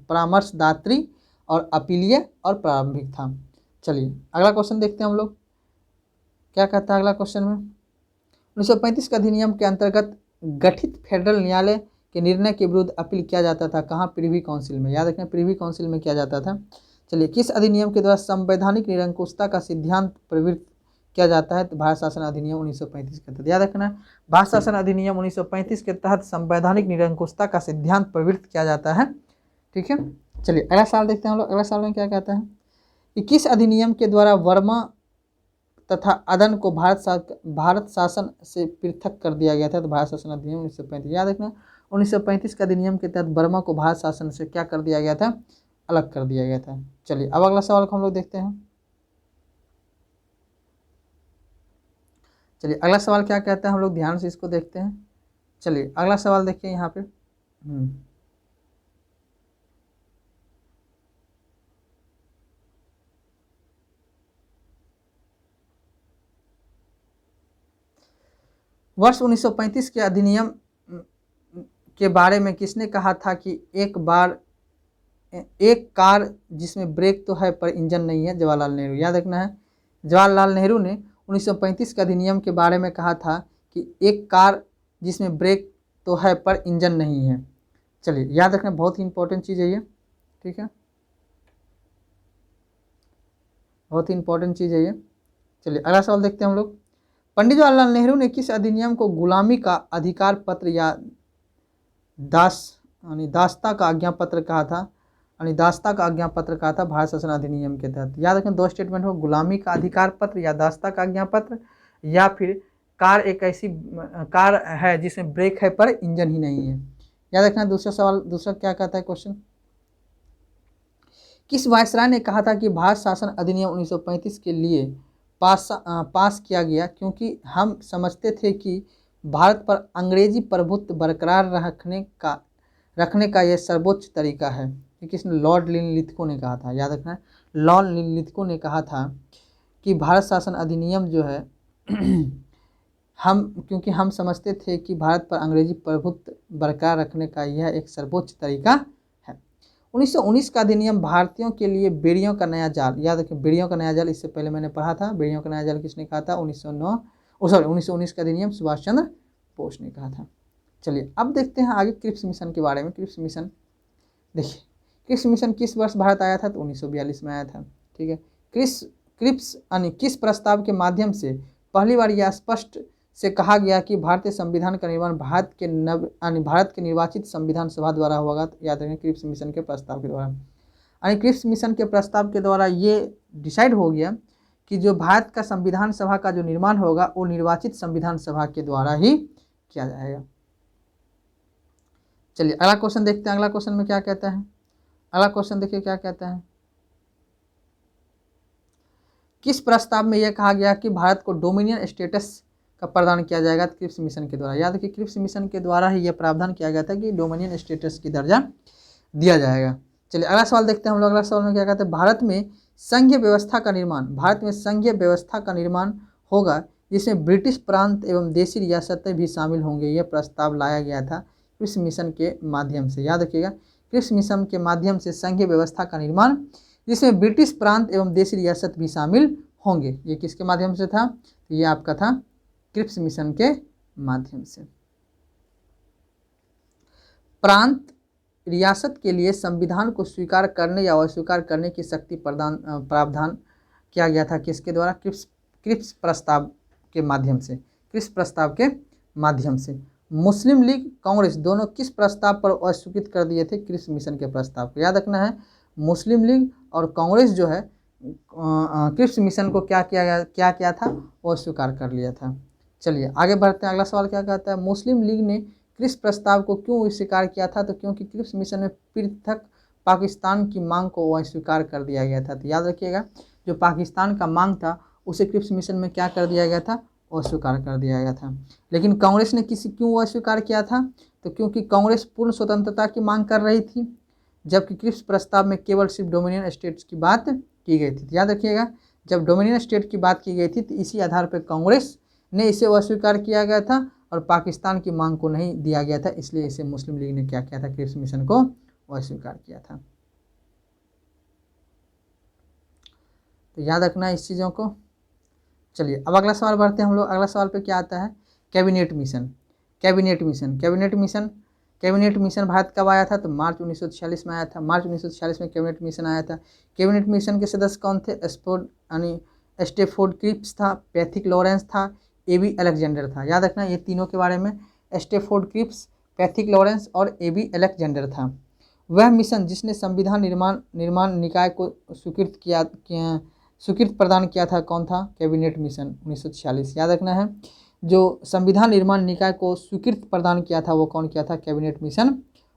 परामर्शदात्री और अपीलीय और प्रारंभिक था। चलिए अगला क्वेश्चन देखते हैं हम लोग, क्या कहता है अगला क्वेश्चन में। 1935 के अधिनियम के अंतर्गत गठित फेडरल न्यायालय के निर्णय के विरुद्ध अपील किया जाता था कहाँ? प्रिवी काउंसिल में। याद रखें प्रिवी काउंसिल में किया जाता था। चलिए किस अधिनियम के द्वारा संवैधानिक निरंकुशता का सिद्धांत प्रवृत्त किया जाता है? तो भारत शासन अधिनियम 1935 के तहत। याद रखना भारत शासन अधिनियम 1935 के तहत संवैधानिक निरंकुशता का सिद्धांत प्रवृत्त किया जाता है। ठीक है, चलिए अगला सवाल देखते हैं हम लोग। अगला सवाल में क्या कहता है कि किस अधिनियम के द्वारा वर्मा तथा अदन को भारत शासन से पृथक कर दिया गया था? तो भारत शासन अधिनियम 1935। याद रखना 1935 के अधिनियम के तहत वर्मा को भारत शासन से क्या कर दिया गया था? अलग कर दिया गया था। चलिए अब अगला सवाल को हम लोग देखते हैं। चलिए अगला सवाल क्या कहता है, हम लोग ध्यान से इसको देखते हैं। चलिए अगला सवाल देखिए यहाँ पे। वर्ष 1935 के अधिनियम के बारे में किसने कहा था कि एक कार जिसमें ब्रेक तो है पर इंजन नहीं है? जवाहरलाल नेहरू। याद रखना है जवाहरलाल नेहरू ने 1935 के अधिनियम के बारे में कहा था कि एक कार जिसमें ब्रेक तो है पर इंजन नहीं है। चलिए याद रखना बहुत ही इंपॉर्टेंट चीज़ है ये। ठीक है, बहुत ही इंपॉर्टेंट चीज़ है ये। चलिए अगला सवाल देखते हैं हम लोग। पंडित जवाहरलाल नेहरू ने किस अधिनियम को गुलामी का अधिकार पत्र या दास्ता का आज्ञा पत्र कहा था? दास्ता का आज्ञा पत्र कहा था भारत शासन अधिनियम के तहत। याद रखें 2 स्टेटमेंट हो, गुलामी का अधिकार पत्र या दास्ता का आज्ञा पत्र, या फिर कार एक ऐसी कार है जिसमें ब्रेक है पर इंजन ही नहीं है। याद रखना दूसरा सवाल, दूसरा क्या कहता है क्वेश्चन, किस वायसराय ने कहा था कि भारत शासन अधिनियम 1935 के लिए पास किया गया क्योंकि हम समझते थे कि भारत पर अंग्रेजी प्रभुत्व बरकरार रखने का यह सर्वोच्च तरीका है? ये किसने? लॉर्ड लिनलिथगो ने कहा था। याद रखना लॉर्ड लिनलिथगो ने कहा था कि भारत शासन अधिनियम जो है क्योंकि हम समझते थे कि भारत पर अंग्रेजी प्रभुत्व बरकरार रखने का यह एक सर्वोच्च तरीका है। 1919 का अधिनियम भारतीयों के लिए बेड़ियों का नया जाल। याद रखें बेड़ियों का नया जाल, इससे पहले मैंने पढ़ा था बेड़ियों का नया जाल किसने कहा था? 1919 का अधिनियम सुभाष चंद्र बोस ने कहा था। चलिए अब देखते हैं आगे क्रिप्स मिशन के बारे में। क्रिप्स मिशन देखिए, क्रिप्स मिशन किस वर्ष भारत आया था? तो 1942 में आया था। ठीक है, क्रिप्स यानी किस प्रस्ताव के माध्यम से पहली बार यह स्पष्ट से कहा गया कि भारतीय संविधान का निर्माण भारत के निर्वाचित संविधान सभा द्वारा होगा? याद रखें क्रिप्स मिशन के प्रस्ताव के द्वारा। यानी क्रिप्स मिशन के प्रस्ताव के द्वारा ये डिसाइड हो गया कि जो भारत का संविधान सभा का जो निर्माण होगा वो निर्वाचित संविधान सभा के द्वारा ही किया जाएगा। चलिए अगला क्वेश्चन देखते हैं। अगला क्वेश्चन में क्या कहता है, अगला क्वेश्चन देखिए क्या कहता है। किस प्रस्ताव में यह कहा गया कि भारत को डोमिनियन स्टेटस का प्रदान किया जाएगा क्रिप्स मिशन के द्वारा। याद रखिए क्रिप्स मिशन के द्वारा ही यह प्रावधान किया गया था कि डोमिनियन स्टेटस की दर्जा दिया जाएगा। चलिए अगला सवाल देखते हैं हम लोग। अगला सवाल में क्या कहते हैं, भारत में संघीय व्यवस्था का निर्माण, भारत में संघीय व्यवस्था का निर्माण होगा जिसमें ब्रिटिश प्रांत एवं देशी रियासतें भी शामिल होंगे। यह प्रस्ताव लाया गया था क्रिप्स मिशन के माध्यम से। याद रखिएगा क्रिप्स मिशन के माध्यम से संघीय व्यवस्था का निर्माण जिसमें ब्रिटिश प्रांत एवं देशी रियासत भी शामिल होंगे। ये किसके माध्यम से था, तो ये आपका था क्रिप्स मिशन के माध्यम से। प्रांत रियासत के लिए संविधान को स्वीकार करने या अस्वीकार करने की शक्ति प्रावधान किया गया था किसके द्वारा, क्रिप्स प्रस्ताव के माध्यम से। क्रिप्स प्रस्ताव के माध्यम से मुस्लिम लीग कांग्रेस दोनों किस प्रस्ताव पर अस्वीकृत कर दिए थे, क्रिप्स मिशन के प्रस्ताव को। याद रखना है मुस्लिम लीग और कांग्रेस जो है क्रिप्स मिशन को क्या किया था, वो स्वीकार कर लिया था। चलिए आगे बढ़ते हैं। अगला सवाल क्या कहता है, मुस्लिम लीग ने क्रिप्स प्रस्ताव को क्यों स्वीकार किया था, तो क्योंकि क्रिप्स मिशन में पृथक पाकिस्तान की मांग को वह स्वीकार कर दिया गया था। तो याद रखिएगा जो पाकिस्तान का मांग था उसे क्रिप्स मिशन में क्या कर दिया गया था, अस्वीकार कर दिया गया था। लेकिन कांग्रेस ने क्यों अस्वीकार किया था, तो क्योंकि कांग्रेस पूर्ण स्वतंत्रता की मांग कर रही थी, जबकि क्रिप्स प्रस्ताव में केवल सिर्फ डोमिनियन स्टेट्स की बात की गई थी। याद रखिएगा जब डोमिनियन स्टेट की बात की गई थी तो इसी आधार पर कांग्रेस ने इसे अस्वीकार किया गया था और पाकिस्तान की मांग को नहीं दिया गया था, इसलिए इसे मुस्लिम लीग ने क्या किया था, क्रिप्स मिशन को अस्वीकार किया था। तो याद रखना इस चीज़ों को। चलिए अब अगला सवाल बढ़ते हैं हम लोग। अगला सवाल पे क्या आता है, cabinet mission. Cabinet mission Bharat कब आया था, तो मार्च 1946 में आया था। मार्च 1946 में कैबिनेट मिशन आया था। कैबिनेट मिशन के सदस्य कौन थे, स्टेफोर्ड क्रिप्स था, पैथिक लॉरेंस था, एबी अलेक्जेंडर था। याद रखना ये तीनों के बारे में, स्टेफोर्ड क्रिप्स, पैथिक लॉरेंस और एबी अलेक्जेंडर था। वह मिशन जिसने संविधान निर्माण निकाय को स्वीकृति प्रदान किया था कौन था, कैबिनेट मिशन 1946। याद रखना है जो संविधान निर्माण निकाय को स्वीकृति प्रदान किया था वो कौन किया था, कैबिनेट मिशन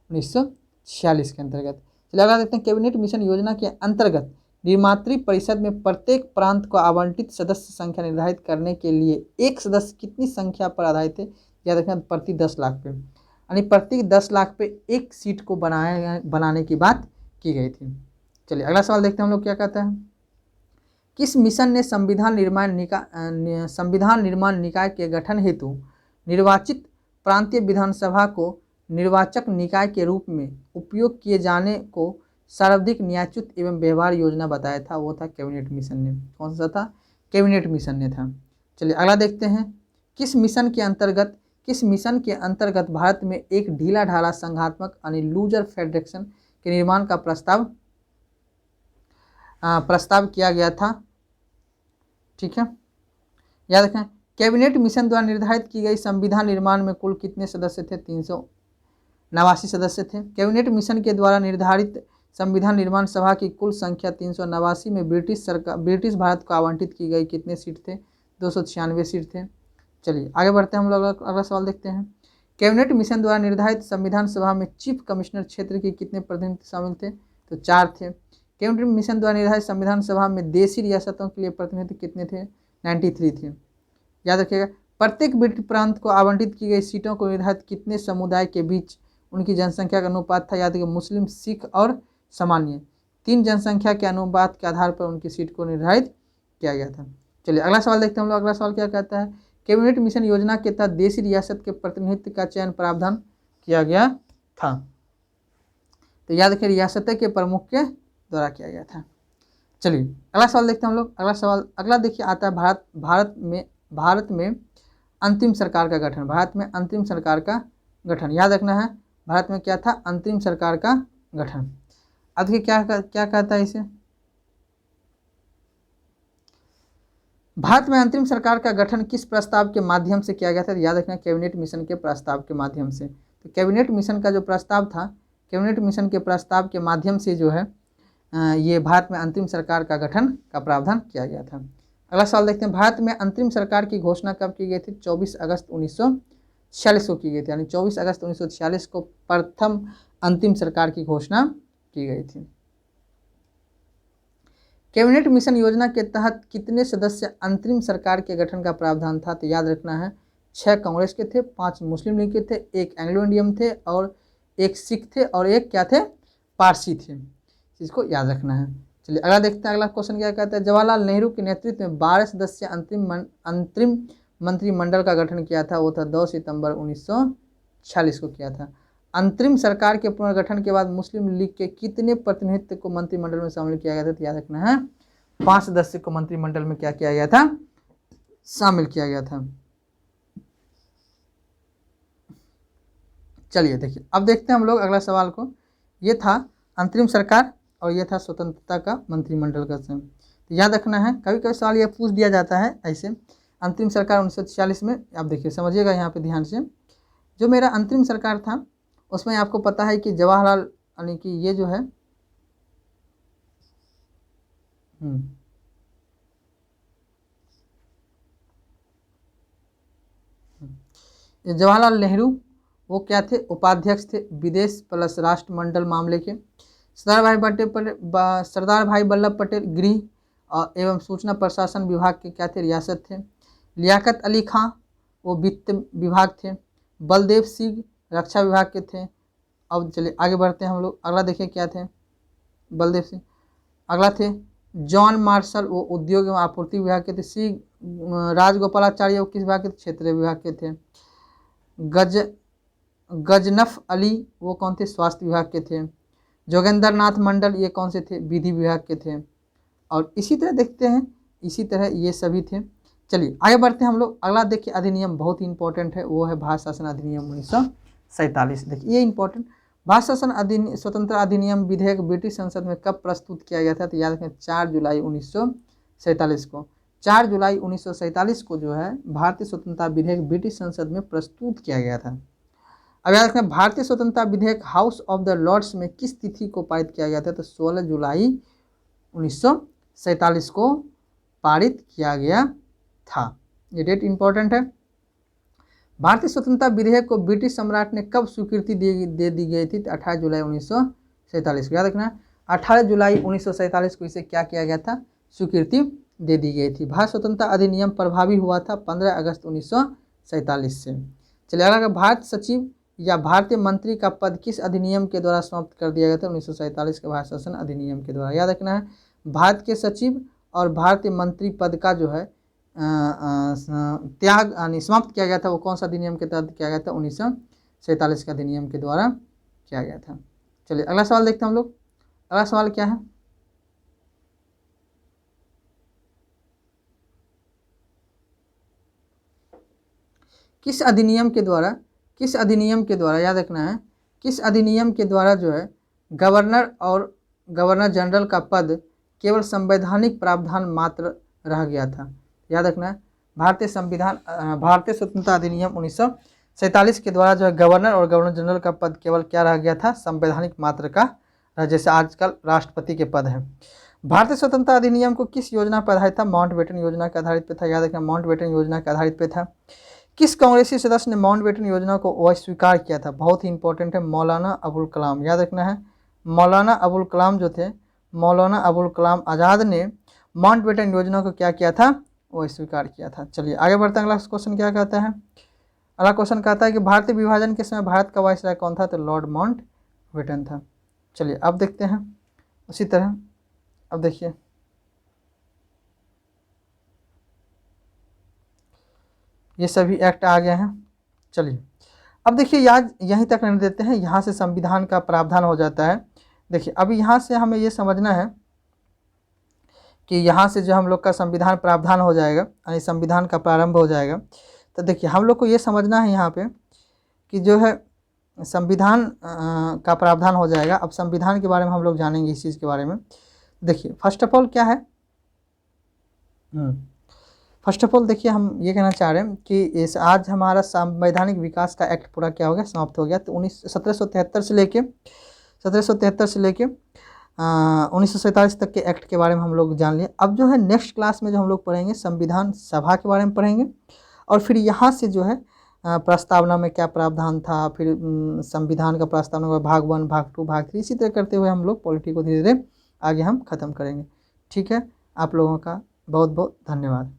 1946 के अंतर्गत। चलिए अगला देखते हैं, कैबिनेट मिशन योजना के अंतर्गत निर्मात्री परिषद में प्रत्येक प्रांत को आवंटित सदस्य संख्या निर्धारित करने के लिए एक सदस्य कितनी संख्या पर आधारित थे। याद रखना प्रति 10 लाख पे, यानी प्रति 10 लाख पे एक सीट को बनाने की बात की गई थी। चलिए अगला सवाल देखते हैं हम लोग क्या कहता है, किस मिशन ने संविधान निर्माण निकाय के गठन हेतु निर्वाचित प्रांतीय विधानसभा को निर्वाचक निकाय के रूप में उपयोग किए जाने को सर्वाधिक न्यायोचित एवं व्यवहार योजना बताया था, वो था कैबिनेट मिशन ने। कौन सा था, कैबिनेट मिशन ने था। चलिए अगला देखते हैं, किस मिशन के अंतर्गत भारत में एक ढीला ढाला संघात्मक यानी लूजर फेडरेशन के निर्माण का प्रस्ताव किया गया था। ठीक है, याद रखें कैबिनेट मिशन द्वारा निर्धारित की गई संविधान निर्माण में कुल कितने सदस्य थे, 389 सदस्य थे। कैबिनेट मिशन के द्वारा निर्धारित संविधान निर्माण सभा की कुल संख्या 389 में ब्रिटिश भारत को आवंटित की गई कितने सीट थे, 296 सीट थे। चलिए आगे बढ़ते हैं हम लोग। अगला सवाल देखते हैं, कैबिनेट मिशन द्वारा निर्धारित संविधान सभा में चीफ कमिश्नर क्षेत्र के कितने प्रतिनिधि शामिल थे, तो 4 थे। कैबिनेट मिशन द्वारा निर्धारित संविधान सभा में देशी रियासतों के लिए प्रतिनिधि कितने थे, 93 थे। याद रखिएगा प्रत्येक ब्रिटिश प्रांत को आवंटित की गई सीटों को निर्धारित कितने समुदाय के बीच उनकी जनसंख्या का अनुपात था। याद रखिए मुस्लिम, सिख और सामान्य 3 जनसंख्या के अनुपात के आधार पर उनकी सीट को निर्धारित किया गया था। चलिए अगला सवाल देखते हैं हम लोग। अगला सवाल क्या कहता है, कैबिनेट मिशन योजना के तहत देशी रियासत के प्रतिनिधित्व का चयन प्रावधान किया गया था। तो याद रखिए रियासतें के प्रमुख के द्वारा किया गया था। चलिए अगला सवाल देखते हैं हम लोग। अगला देखिए आता है भारत में अंतरिम सरकार का गठन। भारत में अंतरिम सरकार का गठन, याद रखना है भारत में क्या था, अंतरिम सरकार का गठन। अब देखिए क्या कहता है इसे, भारत में अंतरिम सरकार का गठन किस प्रस्ताव के माध्यम से किया गया था। याद रखना कैबिनेट मिशन के प्रस्ताव के माध्यम से। तो कैबिनेट मिशन का जो प्रस्ताव था, कैबिनेट मिशन के प्रस्ताव के माध्यम से जो है ये भारत में अंतरिम सरकार का गठन का प्रावधान किया गया था। अगला सवाल देखते हैं, भारत में अंतरिम सरकार की घोषणा कब की गई थी? 24 अगस्त 1946 को की गई थी, यानी 24 अगस्त 1946 को प्रथम अंतिम सरकार की घोषणा की गई थी। कैबिनेट मिशन योजना के तहत कितने सदस्य अंतरिम सरकार के गठन का प्रावधान था? तो याद रखना है 6 कांग्रेस के थे, 5 मुस्लिम लीग के थे, 1 एंग्लो इंडियन थे और 1 सिख थे और 1 क्या थे? पारसी थे। इसको याद रखना है। चलिए अगला देखते हैं, अगला क्वेश्चन क्या कहता है, जवाहरलाल नेहरू के नेतृत्व में 12 सदस्य अंतरिम मंत्रिमंडल का गठन किया था, वो था 2 सितंबर 1946 को किया था। अंतरिम सरकार के पुनर्गठन के बाद मुस्लिम लीग के कितने प्रतिनिधित्व को मंत्रिमंडल में शामिल किया गया था? तो याद रखना है 5 सदस्य को मंत्रिमंडल में क्या किया गया था? शामिल किया गया था। चलिए देखिए अब देखते हैं हम लोग अगला सवाल को। ये था अंतरिम सरकार और ये था स्वतंत्रता का मंत्रिमंडल का समय। तो याद रखना है, कभी कभी सवाल ये पूछ दिया जाता है ऐसे, अंतरिम सरकार 1946 में, आप देखिए समझिएगा यहाँ पे ध्यान से, जो मेरा अंतरिम सरकार था उसमें आपको पता है कि जवाहरलाल, यानी कि ये जो है जवाहरलाल नेहरू वो क्या थे? उपाध्यक्ष थे, विदेश प्लस राष्ट्रमंडल मामले के। सरदार भाई वल्लभ पटेल गृह एवं सूचना प्रशासन विभाग के क्या थे? रियासत थे। लियाकत अली खां वो वित्त विभाग थे। बलदेव सिंह रक्षा विभाग के थे। अब चलिए आगे बढ़ते हैं हम लोग, अगला देखिए क्या थे? बलदेव सिंह। अगला थे जॉन मार्शल, वो उद्योग एवं आपूर्ति विभाग के थे। सी राजगोपालाचार्य वो किस विभाग के थे? क्षेत्रीय विभाग के थे। गजनफ अली वो कौन थे? स्वास्थ्य विभाग के थे। जोगेंद्र नाथ मंडल ये कौन से थे? विधि विभाग के थे। और इसी तरह देखते हैं, इसी तरह ये सभी थे। चलिए आगे बढ़ते हैं हम लोग, अगला देखिए अधिनियम बहुत ही इंपॉर्टेंट है, वो है भारत शासन अधिनियम 1947। देखिए ये इंपॉर्टेंट, भारत शासन अधिनियम स्वतंत्र अधिनियम विधेयक ब्रिटिश संसद में कब प्रस्तुत किया गया था? तो याद रखें 4 जुलाई 1947 को। 4 जुलाई 1947 को जो है भारतीय स्वतंत्रता विधेयक ब्रिटिश संसद में प्रस्तुत किया गया था। अब याद रखें भारतीय स्वतंत्रता विधेयक हाउस ऑफ द लॉर्ड्स में किस तिथि को पारित किया गया था? तो 16 जुलाई 1947 को पारित किया गया था। ये डेट इंपॉर्टेंट है। भारतीय स्वतंत्रता विधेयक को ब्रिटिश सम्राट ने कब स्वीकृति दे दी गई थी? तो 18 जुलाई 1947 को। याद रखना 18 जुलाई 1947 को इसे क्या किया गया था? स्वीकृति दे दी गई थी। भारत स्वतंत्रता अधिनियम प्रभावी हुआ था 15 अगस्त 1947 से। चलिए अगला, भारत सचिव या भारतीय मंत्री का पद किस अधिनियम के द्वारा समाप्त कर दिया गया था? 1947 के भारत शासन अधिनियम के द्वारा। याद रखना है भारत के सचिव और भारतीय मंत्री पद का जो है त्याग यानी समाप्त किया गया था, वो कौन सा अधिनियम के तहत किया गया था? 1947 के अधिनियम के द्वारा किया गया था। चलिए अगला सवाल देखते हैं हम लोग, अगला सवाल क्या है? किस अधिनियम के द्वारा याद रखना है, किस अधिनियम के द्वारा जो है गवर्नर और गवर्नर जनरल का पद केवल संवैधानिक प्रावधान मात्र रह गया था? याद रखना है भारतीय स्वतंत्रता अधिनियम 1947 के द्वारा जो है गवर्नर और गवर्नर जनरल का पद केवल क्या रह गया था? संवैधानिक मात्र का, जैसे आजकल राष्ट्रपति के पद हैं। भारतीय स्वतंत्रता अधिनियम को किस योजना पर आधारित था? माउंटबेटन योजना के आधारित पे था। याद रखना माउंटबेटन योजना के आधारित पे था। किस कांग्रेसी सदस्य ने माउंटबेटन योजना को अस्वीकार किया था? बहुत ही इंपॉर्टेंट है, मौलाना अबुल कलाम। याद रखना है मौलाना अबुल कलाम जो थे, मौलाना अबुल कलाम आज़ाद ने माउंटबेटन योजना को क्या किया था? वो स्वीकार किया था। चलिए आगे बढ़ते हैं, अगला क्वेश्चन क्या कहता है? अगला क्वेश्चन कहता है कि भारतीय विभाजन के समय भारत का वायसराय कौन था? तो लॉर्ड माउंटबेटन था। चलिए अब देखते हैं उसी तरह, अब देखिए ये सभी एक्ट आ गए हैं। चलिए अब देखिए याद यहीं तक रहने देते हैं, यहाँ से संविधान का प्रावधान हो जाता है। देखिए अब यहाँ से हमें ये समझना है कि यहाँ से जो हम लोग का संविधान प्रावधान हो जाएगा, यानी संविधान का प्रारंभ हो जाएगा। तो देखिए हम लोग को ये समझना है यहाँ पे कि जो है संविधान का प्रावधान हो जाएगा। अब संविधान के बारे में हम लोग जानेंगे इस चीज़ के बारे में। देखिए फर्स्ट ऑफ ऑल क्या है, फर्स्ट ऑफ ऑल देखिए हम ये कहना चाह रहे हैं कि इस आज हमारा संवैधानिक विकास का एक्ट पूरा क्या हो गया? समाप्त हो गया। तो 1773 से लेके 1947 तक के एक्ट के बारे में हम लोग जान लिए। अब जो है नेक्स्ट क्लास में जो हम लोग पढ़ेंगे संविधान सभा के बारे में पढ़ेंगे, और फिर यहाँ से जो है प्रस्तावना में क्या प्रावधान था, फिर संविधान का प्रस्तावना का भाग 1, भाग 2, भाग 3, इसी तरह करते हुए हम लोग पॉलिटी को धीरे धीरे आगे हम ख़त्म करेंगे। ठीक है, आप लोगों का बहुत बहुत धन्यवाद।